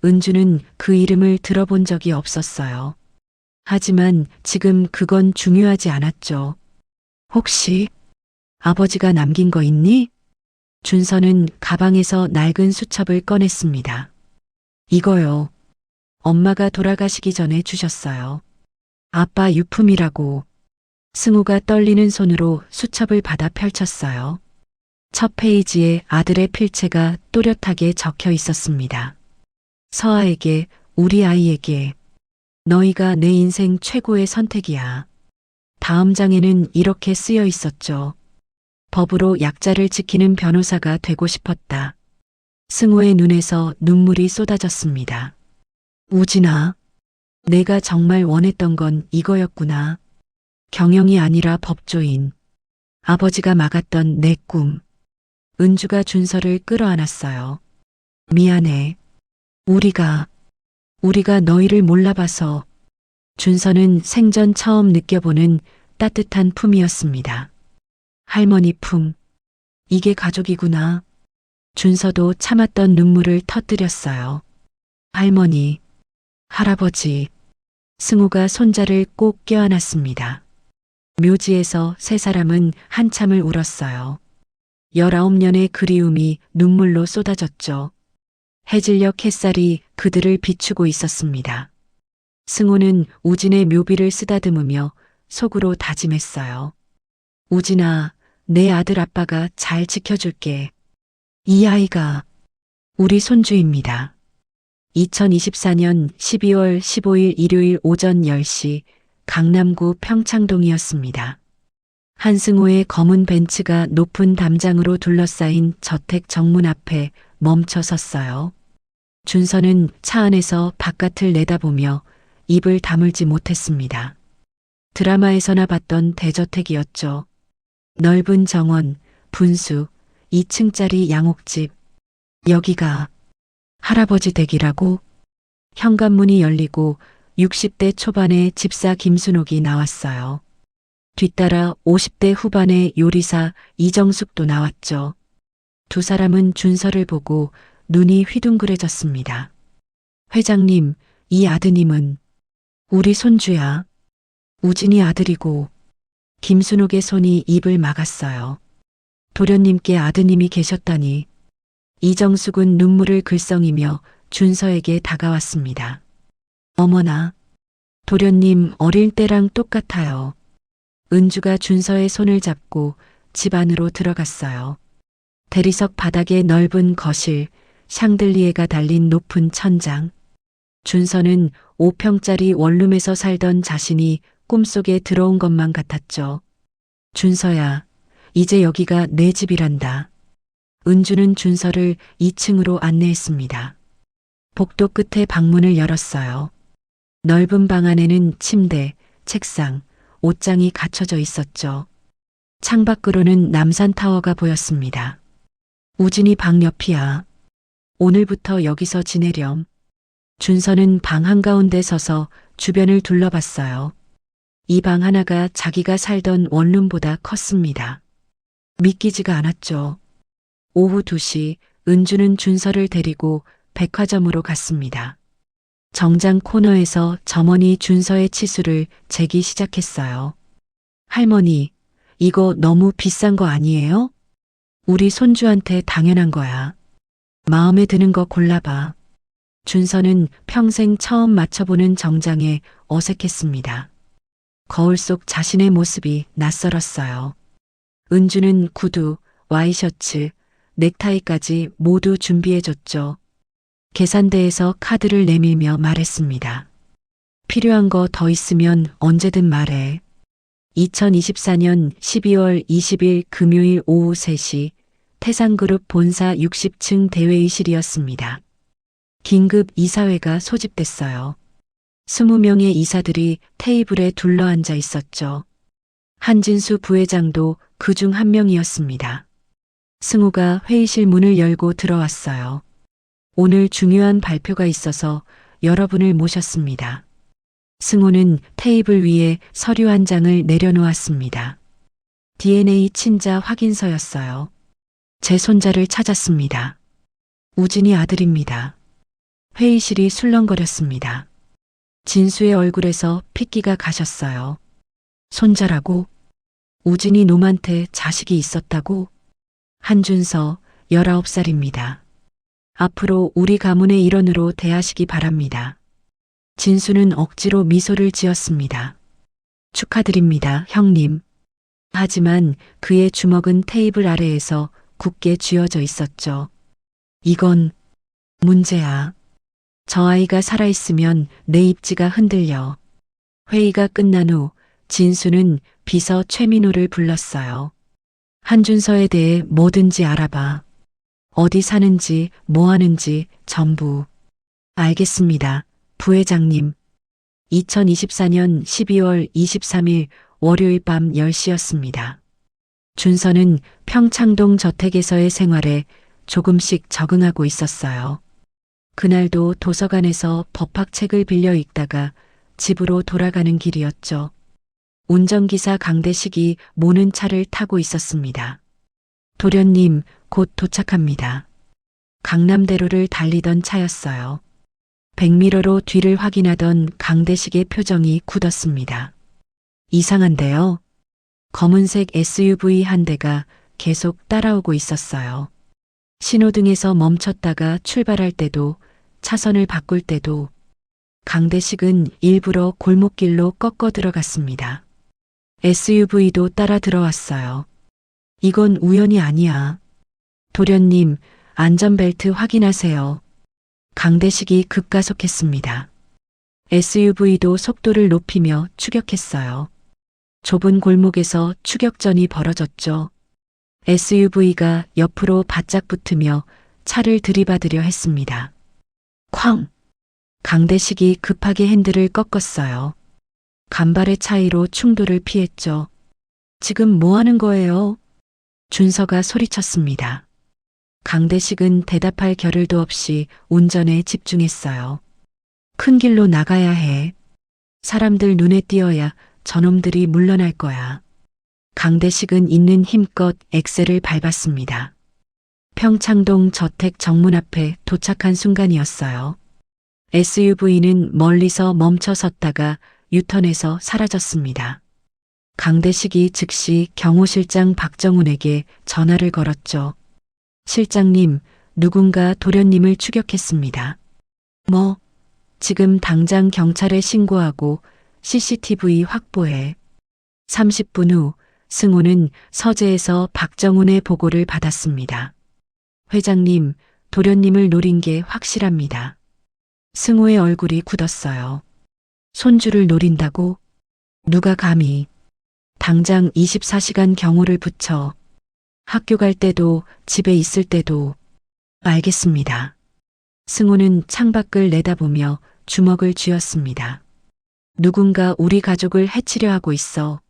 은주는 그 이름을 들어본 적이 없었어요. 하지만 지금 그건 중요하지 않았죠. 혹시 아버지가 남긴 거 있니? 준서는 가방에서 낡은 수첩을 꺼냈습니다. 이거요. 엄마가 돌아가시기 전에 주셨어요. 아빠 유품이라고. 승우가 떨리는 손으로 수첩을 받아 펼쳤어요. 첫 페이지에 아들의 필체가 또렷하게 적혀 있었습니다. 서아에게, 우리 아이에게. 너희가 내 인생 최고의 선택이야. 다음 장에는 이렇게 쓰여 있었죠. 법으로 약자를 지키는 변호사가 되고 싶었다. 승우의 눈에서 눈물이 쏟아졌습니다. 우진아, 내가 정말 원했던 건 이거였구나. 경영이 아니라 법조인. 아버지가 막았던 내 꿈. 은주가 준서를 끌어안았어요. 미안해. 우리가 너희를 몰라봐서. 준서는 생전 처음 느껴보는 따뜻한 품이었습니다. 할머니 품. 이게 가족이구나. 준서도 참았던 눈물을 터뜨렸어요. 할머니, 할아버지. 승우가 손자를 꼭 껴안았습니다. 묘지에서 세 사람은 한참을 울었어요. 19년의 그리움이 눈물로 쏟아졌죠. 해질녘 햇살이 그들을 비추고 있었습니다. 승우는 우진의 묘비를 쓰다듬으며 속으로 다짐했어요. 우진아, 내 아들 아빠가 잘 지켜줄게. 이 아이가 우리 손주입니다. 2024년 12월 15일 일요일 오전 10시 강남구 평창동이었습니다. 한승우의 검은 벤츠가 높은 담장으로 둘러싸인 저택 정문 앞에 멈춰 섰어요. 준서는 차 안에서 바깥을 내다보며 입을 다물지 못했습니다. 드라마에서나 봤던 대저택이었죠. 넓은 정원, 분수, 2층짜리 양옥집. 여기가 할아버지 댁이라고? 현관문이 열리고 60대 초반의 집사 김순옥이 나왔어요. 뒤따라 50대 후반의 요리사 이정숙도 나왔죠. 두 사람은 준서를 보고 눈이 휘둥그레졌습니다. 회장님, 이 아드님은 우리 손주야. 우진이 아들이고. 김순옥의 손이 입을 막았어요. 도련님께 아드님이 계셨다니. 이정숙은 눈물을 글썽이며 준서에게 다가왔습니다. 어머나, 도련님 어릴 때랑 똑같아요. 은주가 준서의 손을 잡고 집 안으로 들어갔어요. 대리석 바닥에 넓은 거실, 샹들리에가 달린 높은 천장. 준서는 5평짜리 원룸에서 살던 자신이 꿈속에 들어온 것만 같았죠. 준서야, 이제 여기가 내 집이란다. 은주는 준서를 2층으로 안내했습니다. 복도 끝에 방문을 열었어요. 넓은 방 안에는 침대, 책상, 옷장이 갖춰져 있었죠. 창밖으로는 남산타워가 보였습니다. 우진이 방 옆이야. 오늘부터 여기서 지내렴. 준서는 방 한가운데 서서 주변을 둘러봤어요. 이 방 하나가 자기가 살던 원룸보다 컸습니다. 믿기지가 않았죠. 오후 2시 은주는 준서를 데리고 백화점으로 갔습니다. 정장 코너에서 점원이 준서의 치수를 재기 시작했어요. 할머니, 이거 너무 비싼 거 아니에요? 우리 손주한테 당연한 거야. 마음에 드는 거 골라봐. 준서는 평생 처음 맞춰보는 정장에 어색했습니다. 거울 속 자신의 모습이 낯설었어요. 은주는 구두, 와이셔츠, 넥타이까지 모두 준비해줬죠. 계산대에서 카드를 내밀며 말했습니다. 필요한 거 더 있으면 언제든 말해. 2024년 12월 20일 금요일 오후 3시 태상그룹 본사 60층 대회의실이었습니다. 긴급 이사회가 소집됐어요. 20명의 이사들이 테이블에 둘러앉아 있었죠. 한진수 부회장도 그중 한 명이었습니다. 승우가 회의실 문을 열고 들어왔어요. 오늘 중요한 발표가 있어서 여러분을 모셨습니다. 승우는 테이블 위에 서류 한 장을 내려놓았습니다. DNA 친자 확인서였어요. 제 손자를 찾았습니다. 우진이 아들입니다. 회의실이 술렁거렸습니다. 진수의 얼굴에서 핏기가 가셨어요. 손자라고? 우진이 놈한테 자식이 있었다고? 한준서 19살입니다. 앞으로 우리 가문의 일원으로 대하시기 바랍니다. 진수는 억지로 미소를 지었습니다. 축하드립니다, 형님. 하지만 그의 주먹은 테이블 아래에서 굳게 쥐어져 있었죠. 이건 문제야. 저 아이가 살아있으면 내 입지가 흔들려. 회의가 끝난 후 진수는 비서 최민호를 불렀어요. 한준서에 대해 뭐든지 알아봐. 어디 사는지, 뭐 하는지 전부. 알겠습니다, 부회장님. 2024년 12월 23일 월요일 밤 10시였습니다. 준서는 평창동 저택에서의 생활에 조금씩 적응하고 있었어요. 그날도 도서관에서 법학책을 빌려 읽다가 집으로 돌아가는 길이었죠. 운전기사 강대식이 모는 차를 타고 있었습니다. 도련님, 곧 도착합니다. 강남대로를 달리던 차였어요. 백미러로 뒤를 확인하던 강대식의 표정이 굳었습니다. 이상한데요. 검은색 SUV 한 대가 계속 따라오고 있었어요. 신호등에서 멈췄다가 출발할 때도 차선을 바꿀 때도 강대식은 일부러 골목길로 꺾어 들어갔습니다. SUV도 따라 들어왔어요. 이건 우연이 아니야. 도련님, 안전벨트 확인하세요. 강대식이 급가속했습니다. SUV도 속도를 높이며 추격했어요. 좁은 골목에서 추격전이 벌어졌죠. SUV가 옆으로 바짝 붙으며 차를 들이받으려 했습니다. 쾅! 강대식이 급하게 핸들을 꺾었어요. 간발의 차이로 충돌을 피했죠. 지금 뭐 하는 거예요? 준서가 소리쳤습니다. 강대식은 대답할 겨를도 없이 운전에 집중했어요. 큰 길로 나가야 해. 사람들 눈에 띄어야 저놈들이 물러날 거야. 강대식은 있는 힘껏 엑셀을 밟았습니다. 평창동 저택 정문 앞에 도착한 순간이었어요. SUV는 멀리서 멈춰 섰다가 유턴해서 사라졌습니다. 강대식이 즉시 경호실장 박정훈에게 전화를 걸었죠. 실장님, 누군가 도련님을 추격했습니다. 뭐? 지금 당장 경찰에 신고하고 CCTV 확보해. 30분 후 승우는 서재에서 박정훈의 보고를 받았습니다. 회장님, 도련님을 노린 게 확실합니다. 승우의 얼굴이 굳었어요. 손주를 노린다고? 누가 감히? 당장 24시간 경호를 붙여. 학교 갈 때도 집에 있을 때도. 알겠습니다. 승호는 창밖을 내다보며 주먹을 쥐었습니다. 누군가 우리 가족을 해치려 하고 있어.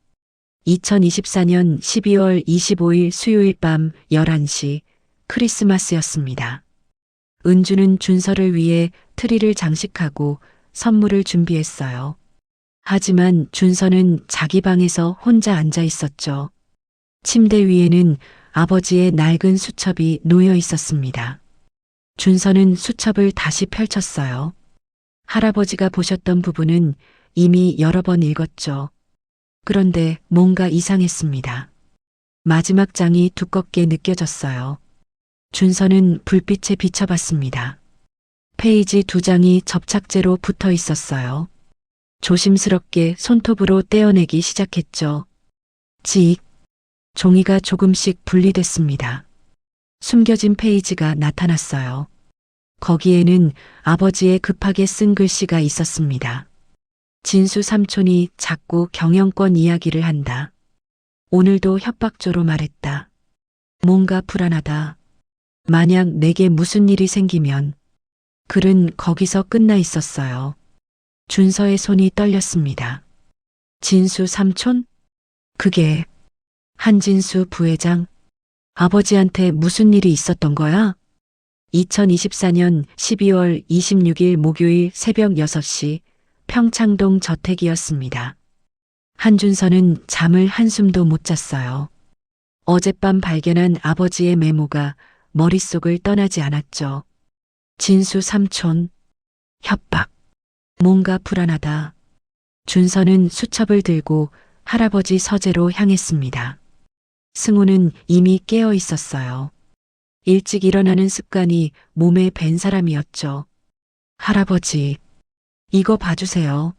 2024년 12월 25일 수요일 밤 11시 크리스마스였습니다. 은주는 준서를 위해 트리를 장식하고 선물을 준비했어요. 하지만 준서는 자기 방에서 혼자 앉아 있었죠. 침대 위에는 아버지의 낡은 수첩이 놓여 있었습니다. 준서는 수첩을 다시 펼쳤어요. 할아버지가 보셨던 부분은 이미 여러 번 읽었죠. 그런데 뭔가 이상했습니다. 마지막 장이 두껍게 느껴졌어요. 준서는 불빛에 비춰봤습니다. 페이지 2장이 접착제로 붙어 있었어요. 조심스럽게 손톱으로 떼어내기 시작했죠. 직. 종이가 조금씩 분리됐습니다. 숨겨진 페이지가 나타났어요. 거기에는 아버지의 급하게 쓴 글씨가 있었습니다. 진수 삼촌이 자꾸 경영권 이야기를 한다. 오늘도 협박조로 말했다. 뭔가 불안하다. 만약 내게 무슨 일이 생기면. 글은 거기서 끝나 있었어요. 준서의 손이 떨렸습니다. 진수 삼촌? 그게 한진수 부회장? 아버지한테 무슨 일이 있었던 거야? 2024년 12월 26일 목요일 새벽 6시 평창동 저택이었습니다. 한준서는 잠을 한숨도 못 잤어요. 어젯밤 발견한 아버지의 메모가 머릿속을 떠나지 않았죠. 진수 삼촌. 협박. 뭔가 불안하다. 준서는 수첩을 들고 할아버지 서재로 향했습니다. 승우는 이미 깨어 있었어요. 일찍 일어나는 습관이 몸에 밴 사람이었죠. 할아버지, 이거 봐주세요.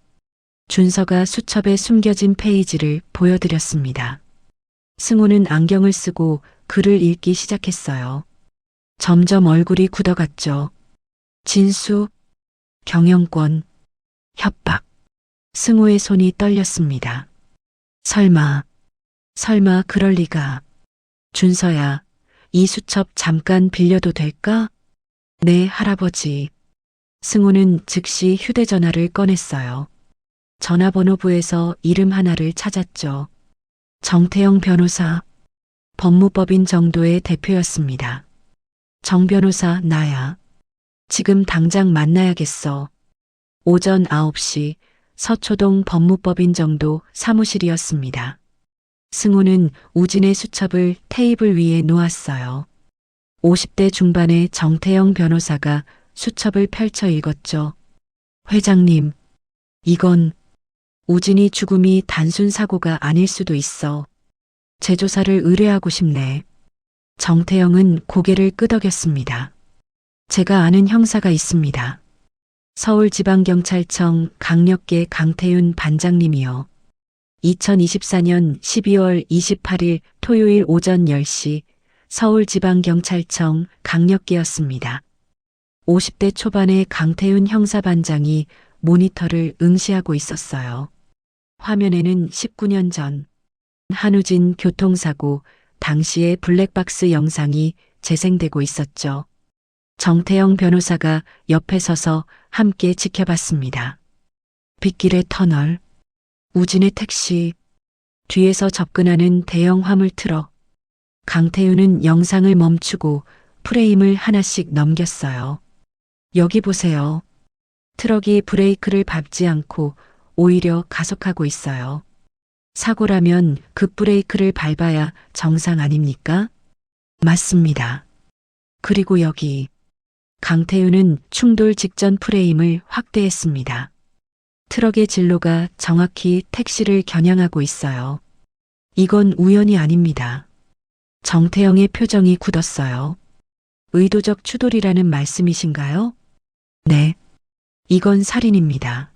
준서가 수첩에 숨겨진 페이지를 보여드렸습니다. 승우는 안경을 쓰고 글을 읽기 시작했어요. 점점 얼굴이 굳어갔죠. 진수, 경영권, 협박. 승우의 손이 떨렸습니다. 설마 그럴 리가. 준서야, 이 수첩 잠깐 빌려도 될까? 네, 할아버지. 승우는 즉시 휴대전화를 꺼냈어요. 전화번호부에서 이름 하나를 찾았죠. 정태영 변호사. 법무법인 정도의 대표였습니다. 정 변호사, 나야. 지금 당장 만나야겠어. 오전 9시 서초동 법무법인 정도 사무실이었습니다. 승우는 우진의 수첩을 테이블 위에 놓았어요. 50대 중반의 정태영 변호사가 수첩을 펼쳐 읽었죠. 회장님, 이건 우진이 죽음이 단순 사고가 아닐 수도 있어. 재조사를 의뢰하고 싶네. 정태영은 고개를 끄덕였습니다. 제가 아는 형사가 있습니다. 서울지방경찰청 강력계 강태윤 반장님이요. 2024년 12월 28일 토요일 오전 10시 서울지방경찰청 강력계였습니다. 50대 초반의 강태윤 형사반장이 모니터를 응시하고 있었어요. 화면에는 19년 전 한우진 교통사고 당시의 블랙박스 영상이 재생되고 있었죠. 정태영 변호사가 옆에 서서 함께 지켜봤습니다. 빗길의 터널, 우진의 택시, 뒤에서 접근하는 대형 화물 트럭. 강태윤은 영상을 멈추고 프레임을 하나씩 넘겼어요. 여기 보세요. 트럭이 브레이크를 밟지 않고 오히려 가속하고 있어요. 사고라면 급브레이크를 밟아야 정상 아닙니까? 맞습니다. 그리고 여기 강태윤은 충돌 직전 프레임을 확대했습니다. 트럭의 진로가 정확히 택시를 겨냥하고 있어요. 이건 우연이 아닙니다. 정태영의 표정이 굳었어요. 의도적 추돌이라는 말씀이신가요? 네. 이건 살인입니다.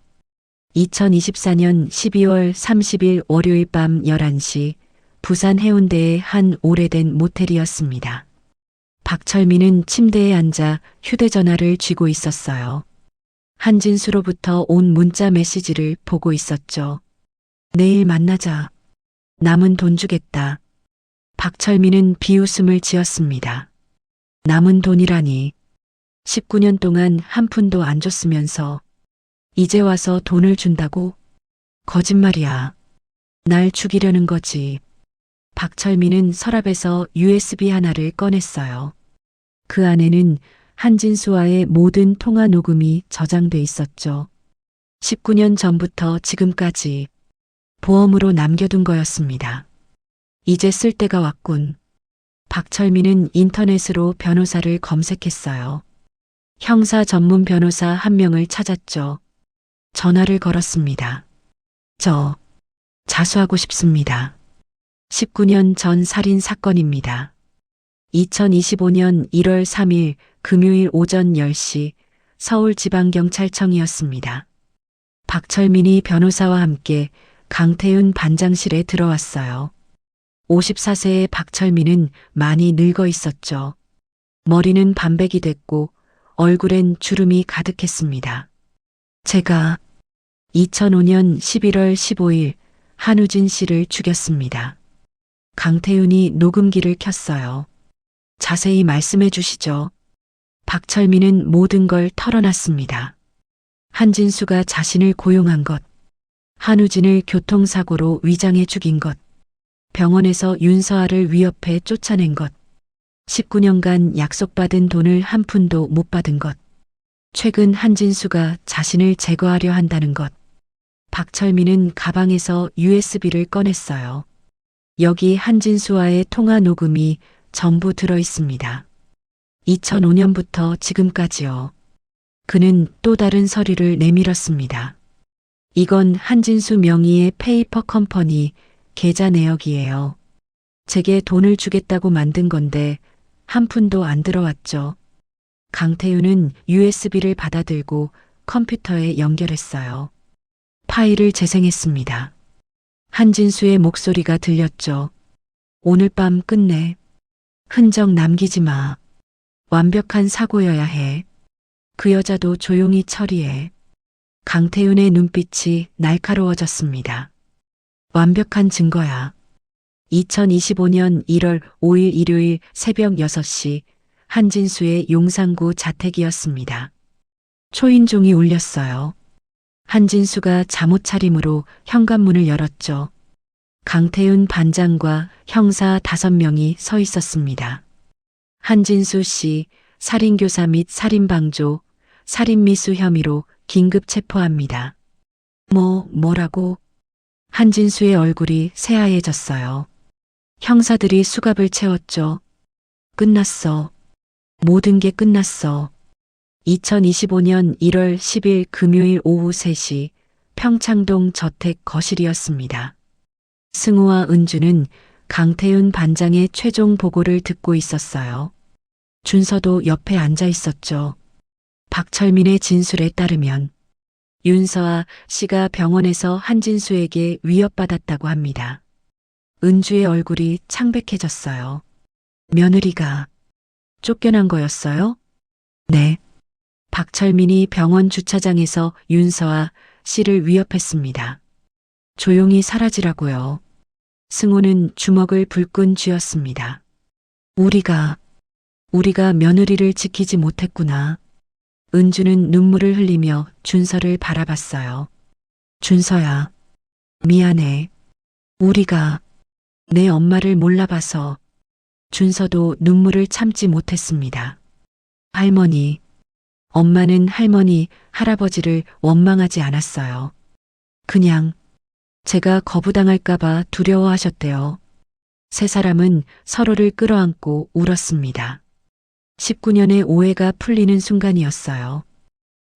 2024년 12월 30일 월요일 밤 11시 부산 해운대의 한 오래된 모텔이었습니다. 박철민은 침대에 앉아 휴대전화를 쥐고 있었어요. 한진수로부터 온 문자 메시지를 보고 있었죠. 내일 만나자. 남은 돈 주겠다. 박철민은 비웃음을 지었습니다. 남은 돈이라니. 19년 동안 한 푼도 안 줬으면서 이제 와서 돈을 준다고? 거짓말이야. 날 죽이려는 거지. 박철민은 서랍에서 USB 하나를 꺼냈어요. 그 안에는 한진수와의 모든 통화 녹음이 저장돼 있었죠. 19년 전부터 지금까지 보험으로 남겨둔 거였습니다. 이제 쓸 때가 왔군. 박철민은 인터넷으로 변호사를 검색했어요. 형사 전문 변호사 한 명을 찾았죠. 전화를 걸었습니다. 저 자수하고 싶습니다. 19년 전 살인 사건입니다. 2025년 1월 3일 금요일 오전 10시 서울지방경찰청이었습니다. 박철민이 변호사와 함께 강태윤 반장실에 들어왔어요. 54세의 박철민은 많이 늙어 있었죠. 머리는 반백이 됐고 얼굴엔 주름이 가득했습니다. 제가 2005년 11월 15일 한우진 씨를 죽였습니다. 강태윤이 녹음기를 켰어요. 자세히 말씀해 주시죠. 박철민은 모든 걸 털어놨습니다. 한진수가 자신을 고용한 것, 한우진을 교통사고로 위장해 죽인 것, 병원에서 윤서아를 위협해 쫓아낸 것, 19년간 약속받은 돈을 한 푼도 못 받은 것, 최근 한진수가 자신을 제거하려 한다는 것. 박철민은 가방에서 USB를 꺼냈어요. 여기 한진수와의 통화 녹음이 전부 들어 있습니다. 2005년부터 지금까지요. 그는 또 다른 서류를 내밀었습니다. 이건 한진수 명의의 페이퍼 컴퍼니 계좌 내역이에요. 제게 돈을 주겠다고 만든 건데 한 푼도 안 들어왔죠. 강태윤은 USB를 받아들고 컴퓨터에 연결했어요. 파일을 재생했습니다. 한진수의 목소리가 들렸죠. 오늘 밤 끝내. 흔적 남기지 마. 완벽한 사고여야 해. 그 여자도 조용히 처리해. 강태윤의 눈빛이 날카로워졌습니다. 완벽한 증거야. 2025년 1월 5일 일요일 새벽 6시 한진수의 용산구 자택이었습니다. 초인종이 울렸어요. 한진수가 잠옷 차림으로 현관문을 열었죠. 강태윤 반장과 형사 5명이 서 있었습니다. 한진수 씨 살인교사 및 살인방조, 살인미수 혐의로 긴급 체포합니다. 뭐라고? 한진수의 얼굴이 새하얘졌어요. 형사들이 수갑을 채웠죠. 끝났어. 모든 게 끝났어. 2025년 1월 10일 금요일 오후 3시 평창동 저택 거실이었습니다. 승우와 은주는 강태윤 반장의 최종 보고를 듣고 있었어요. 준서도 옆에 앉아 있었죠. 박철민의 진술에 따르면 윤서아 씨가 병원에서 한진수에게 위협받았다고 합니다. 은주의 얼굴이 창백해졌어요. 며느리가 쫓겨난 거였어요? 네. 박철민이 병원 주차장에서 윤서아 씨를 위협했습니다. 조용히 사라지라고요. 승우는 주먹을 불끈 쥐었습니다. 우리가 며느리를 지키지 못했구나. 은주는 눈물을 흘리며 준서를 바라봤어요. 준서야, 미안해. 우리가 내 엄마를 몰라봐서. 준서도 눈물을 참지 못했습니다. 할머니, 엄마는 할머니, 할아버지를 원망하지 않았어요. 그냥 제가 거부당할까봐 두려워하셨대요. 세 사람은 서로를 끌어안고 울었습니다. 19년의 오해가 풀리는 순간이었어요.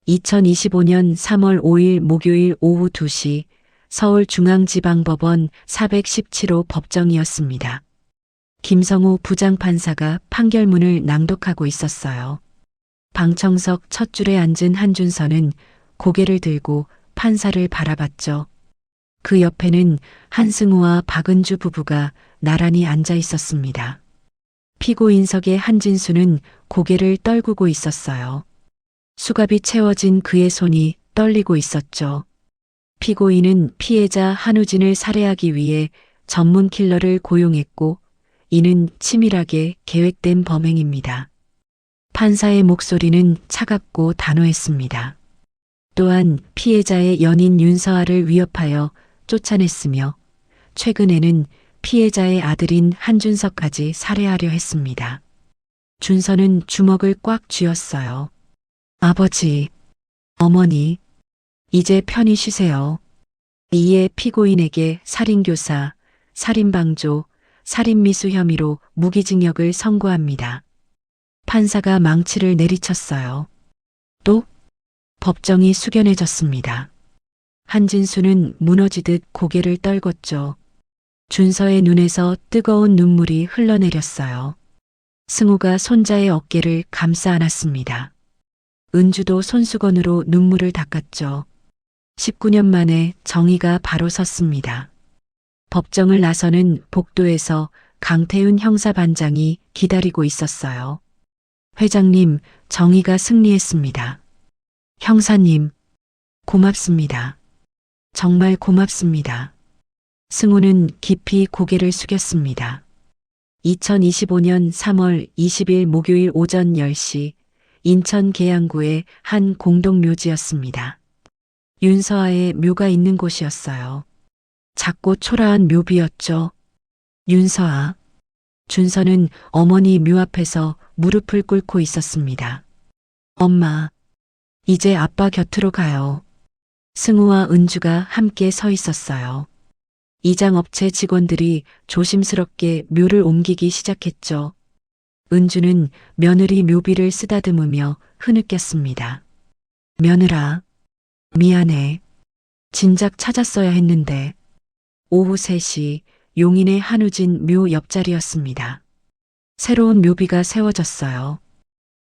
2025년 3월 5일 목요일 오후 2시 서울중앙지방법원 417호 법정이었습니다. 김성우 부장판사가 판결문을 낭독하고 있었어요. 방청석 첫 줄에 앉은 한준서는 고개를 들고 판사를 바라봤죠. 그 옆에는 한승우와 박은주 부부가 나란히 앉아 있었습니다. 피고인석의 한진수는 고개를 떨구고 있었어요. 수갑이 채워진 그의 손이 떨리고 있었죠. 피고인은 피해자 한우진을 살해하기 위해 전문 킬러를 고용했고 이는 치밀하게 계획된 범행입니다. 판사의 목소리는 차갑고 단호했습니다. 또한 피해자의 연인 윤서아를 위협하여 쫓아냈으며 최근에는 피해자의 아들인 한준석까지 살해하려 했습니다. 준서는 주먹을 꽉 쥐었어요. 아버지, 어머니, 이제 편히 쉬세요. 이에 피고인에게 살인교사, 살인방조, 살인미수 혐의로 무기징역을 선고합니다. 판사가 망치를 내리쳤어요. 또 법정이 숙연해졌습니다. 한진수는 무너지듯 고개를 떨궜죠. 준서의 눈에서 뜨거운 눈물이 흘러내렸어요. 승우가 손자의 어깨를 감싸 안았습니다. 은주도 손수건으로 눈물을 닦았죠. 19년 만에 정의가 바로 섰습니다. 법정을 나서는 복도에서 강태윤 형사반장이 기다리고 있었어요. 회장님, 정의가 승리했습니다. 형사님, 고맙습니다. 정말 고맙습니다. 승우는 깊이 고개를 숙였습니다. 2025년 3월 20일 목요일 오전 10시 인천 계양구의 한 공동묘지였습니다. 윤서아의 묘가 있는 곳이었어요. 작고 초라한 묘비였죠. 윤서아. 준서는 어머니 묘 앞에서 무릎을 꿇고 있었습니다. 엄마, 이제 아빠 곁으로 가요. 승우와 은주가 함께 서 있었어요. 이장업체 직원들이 조심스럽게 묘를 옮기기 시작했죠. 은주는 며느리 묘비를 쓰다듬으며 흐느꼈습니다. 며느라, 미안해. 진작 찾았어야 했는데. 오후 3시 용인의 한우진 묘 옆자리였습니다. 새로운 묘비가 세워졌어요.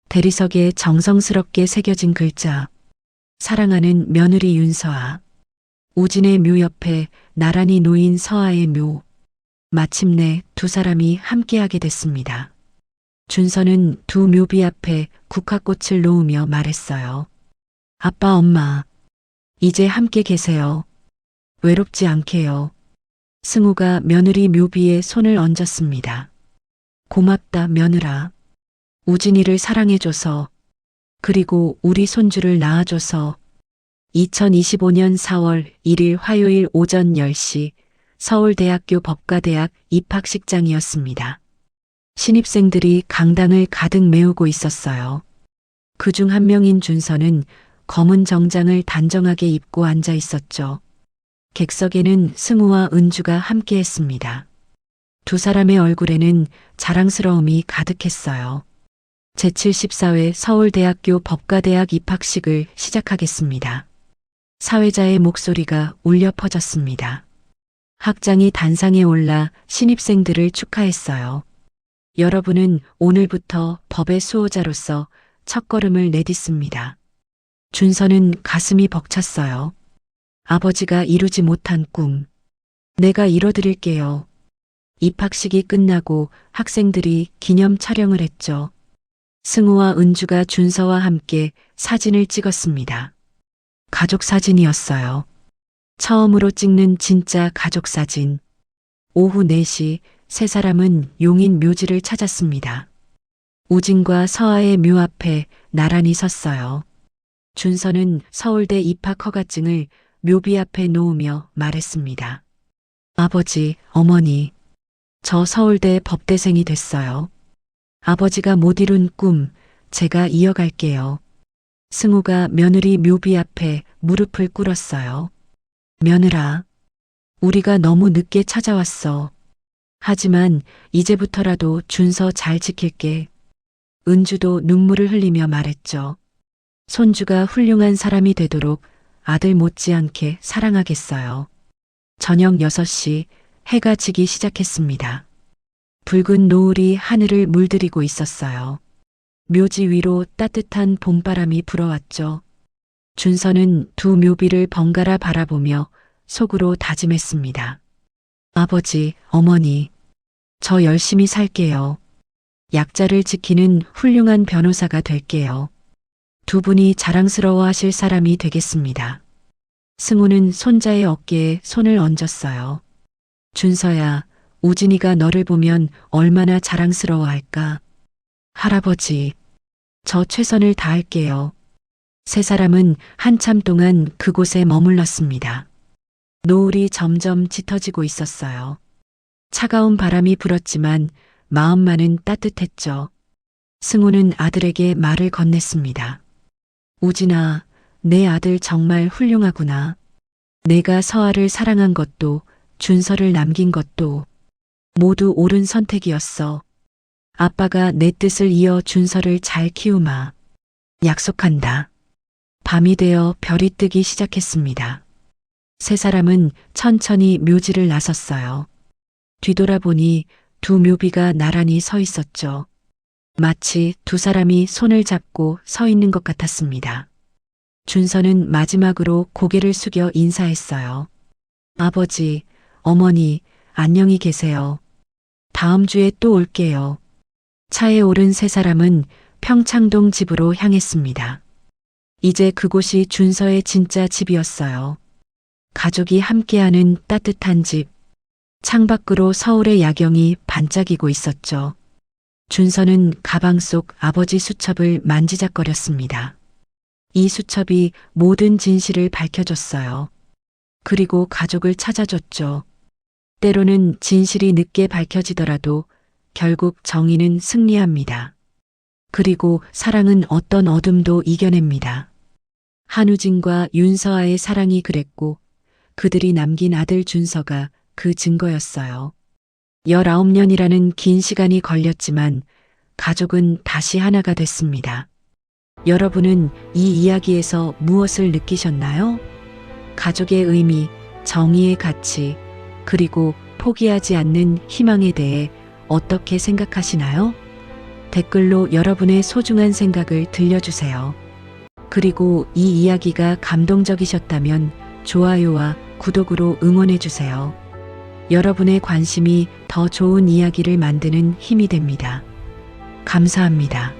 대리석에 정성스럽게 새겨진 글자. 사랑하는 며느리 윤서아. 우진의 묘 옆에 나란히 놓인 서아의 묘. 마침내 두 사람이 함께하게 됐습니다. 준서는 두 묘비 앞에 국화꽃을 놓으며 말했어요. 아빠, 엄마, 이제 함께 계세요. 외롭지 않게요. 승우가 며느리 묘비에 손을 얹었습니다. 고맙다, 며느라. 우진이를 사랑해줘서, 그리고 우리 손주를 낳아줘서. 2025년 4월 1일 화요일 오전 10시 서울대학교 법과대학 입학식장이었습니다. 신입생들이 강당을 가득 메우고 있었어요. 그중 한 명인 준서는 검은 정장을 단정하게 입고 앉아 있었죠. 객석에는 승우와 은주가 함께했습니다. 두 사람의 얼굴에는 자랑스러움이 가득했어요. 제74회 서울대학교 법과대학 입학식을 시작하겠습니다. 사회자의 목소리가 울려 퍼졌습니다. 학장이 단상에 올라 신입생들을 축하했어요. 여러분은 오늘부터 법의 수호자로서 첫걸음을 내딛습니다. 준서는 가슴이 벅찼어요. 아버지가 이루지 못한 꿈. 내가 이뤄드릴게요. 입학식이 끝나고 학생들이 기념 촬영을 했죠. 승우와 은주가 준서와 함께 사진을 찍었습니다. 가족 사진이었어요. 처음으로 찍는 진짜 가족 사진. 오후 4시 세 사람은 용인 묘지를 찾았습니다. 우진과 서아의 묘 앞에 나란히 섰어요. 준서는 서울대 입학 허가증을 묘비 앞에 놓으며 말했습니다. 아버지, 어머니, 저 서울대 법대생이 됐어요. 아버지가 못 이룬 꿈, 제가 이어갈게요. 승우가 며느리 묘비 앞에 무릎을 꿇었어요. 며느라, 우리가 너무 늦게 찾아왔어. 하지만 이제부터라도 준서 잘 지킬게. 은주도 눈물을 흘리며 말했죠. 손주가 훌륭한 사람이 되도록 아들 못지않게 사랑하겠어요. 저녁 6시 해가 지기 시작했습니다. 붉은 노을이 하늘을 물들이고 있었어요. 묘지 위로 따뜻한 봄바람이 불어왔죠. 준서는 두 묘비를 번갈아 바라보며 속으로 다짐했습니다. 아버지, 어머니, 저 열심히 살게요. 약자를 지키는 훌륭한 변호사가 될게요. 두 분이 자랑스러워하실 사람이 되겠습니다. 승우는 손자의 어깨에 손을 얹었어요. 준서야, 우진이가 너를 보면 얼마나 자랑스러워할까. 할아버지, 저 최선을 다할게요. 세 사람은 한참 동안 그곳에 머물렀습니다. 노을이 점점 짙어지고 있었어요. 차가운 바람이 불었지만 마음만은 따뜻했죠. 승우는 아들에게 말을 건넸습니다. 우진아, 내 아들 정말 훌륭하구나. 내가 서아를 사랑한 것도 준서를 남긴 것도 모두 옳은 선택이었어. 아빠가 내 뜻을 이어 준서를 잘 키우마. 약속한다. 밤이 되어 별이 뜨기 시작했습니다. 세 사람은 천천히 묘지를 나섰어요. 뒤돌아보니 두 묘비가 나란히 서 있었죠. 마치 두 사람이 손을 잡고 서 있는 것 같았습니다. 준서는 마지막으로 고개를 숙여 인사했어요. 아버지, 어머니, 안녕히 계세요. 다음 주에 또 올게요. 차에 오른 세 사람은 평창동 집으로 향했습니다. 이제 그곳이 준서의 진짜 집이었어요. 가족이 함께하는 따뜻한 집. 창밖으로 서울의 야경이 반짝이고 있었죠. 준서는 가방 속 아버지 수첩을 만지작거렸습니다. 이 수첩이 모든 진실을 밝혀줬어요. 그리고 가족을 찾아줬죠. 때로는 진실이 늦게 밝혀지더라도 결국 정의는 승리합니다. 그리고 사랑은 어떤 어둠도 이겨냅니다. 한우진과 윤서아의 사랑이 그랬고 그들이 남긴 아들 준서가 그 증거였어요. 19년이라는 긴 시간이 걸렸지만 가족은 다시 하나가 됐습니다. 여러분은 이 이야기에서 무엇을 느끼셨나요? 가족의 의미, 정의의 가치, 그리고 포기하지 않는 희망에 대해 어떻게 생각하시나요? 댓글로 여러분의 소중한 생각을 들려주세요. 그리고 이 이야기가 감동적이셨다면 좋아요와 구독으로 응원해주세요. 여러분의 관심이 더 좋은 이야기를 만드는 힘이 됩니다. 감사합니다.